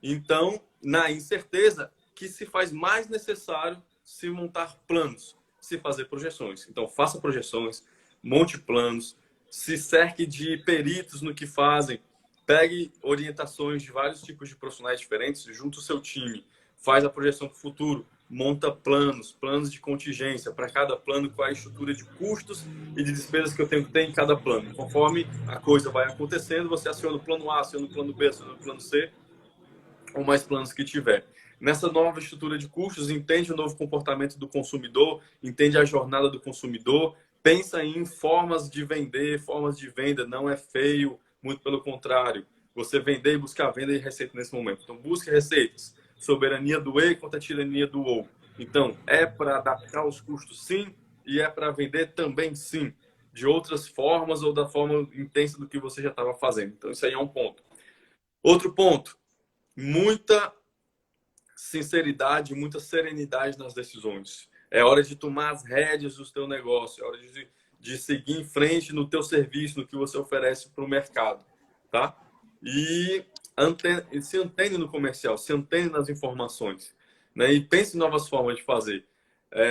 Então, na incerteza, que se faz mais necessário se montar planos, se fazer projeções. Então, faça projeções, monte planos, se cerque de peritos no que fazem, pegue orientações de vários tipos de profissionais diferentes, junto o seu time, faz a projeção para o futuro, monta planos de contingência, para cada plano, qual é a estrutura de custos e de despesas que eu tenho que ter em cada plano. Conforme a coisa vai acontecendo, você aciona o plano A, aciona o plano B, aciona o plano C, ou mais planos que tiver. Nessa nova estrutura de custos, entende o novo comportamento do consumidor, entende a jornada do consumidor, pensa em formas de vender, formas de venda, não é feio, muito pelo contrário. Você vender e buscar venda e receita nesse momento. Então, busque receitas. Soberania do E contra a tirania do OU. Então, é para adaptar os custos, sim, e é para vender também, sim, de outras formas ou da forma intensa do que você já estava fazendo. Então, isso aí é um ponto. Outro ponto, muita sinceridade, muita serenidade nas decisões. É hora de tomar as rédeas do teu negócio, é hora de seguir em frente no teu serviço, no que você oferece para o mercado, tá? E se antene no comercial, se antene nas informações, né? E pense em novas formas de fazer.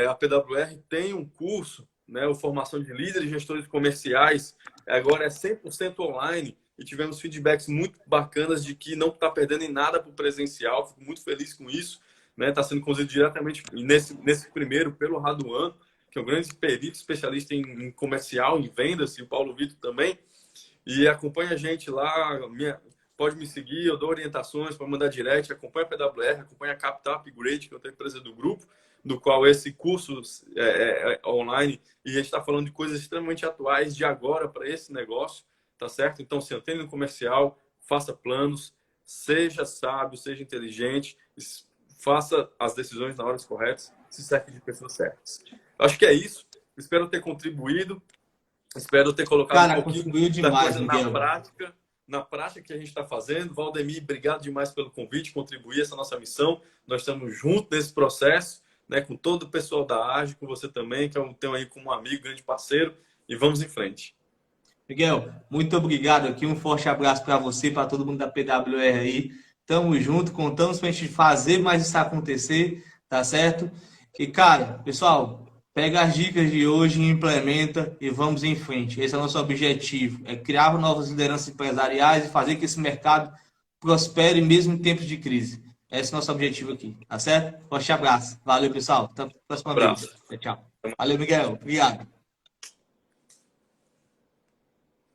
A PWR tem um curso, né? O Formação de Líderes e Gestores Comerciais, agora é 100% online, e tivemos feedbacks muito bacanas de que não está perdendo em nada para o presencial. Fico muito feliz com isso, né? Está sendo conduzido diretamente nesse primeiro pelo Raduan, que é um grande perito especialista em comercial, em vendas, e o Paulo Vitor também. E acompanha a gente lá, pode me seguir, eu dou orientações para mandar direct, acompanha a PWR, acompanha a Capital Upgrade, que é outra empresa do grupo, do qual esse curso é online, e a gente está falando de coisas extremamente atuais de agora para esse negócio, tá certo? Então, se antene no comercial, faça planos, seja sábio, seja inteligente, faça as decisões na horas corretas, se cerque de pessoas certas. Acho que é isso. Espero ter contribuído. Espero ter colocado
Cara,
um pouquinho
contribuiu
da
demais,
coisa
Miguel.
na prática que a gente está fazendo. Valdemir, obrigado demais pelo convite, contribuir essa nossa missão. Nós estamos juntos nesse processo, né, com todo o pessoal da AGE, com você também, que eu tenho aí como um amigo, grande parceiro, e vamos em frente.
Miguel, muito obrigado aqui. Um forte abraço para você, para todo mundo da PWR aí. Tamo junto, contamos para a gente fazer mais isso acontecer, tá certo? E, cara, pessoal, pega as dicas de hoje, implementa e vamos em frente. Esse é o nosso objetivo, é criar novas lideranças empresariais e fazer que esse mercado prospere mesmo em tempos de crise. Esse é o nosso objetivo aqui, tá certo? Forte abraço. Valeu, pessoal. Até a próxima vez.
Abraço.
Tchau, tchau. Valeu, Miguel. Obrigado.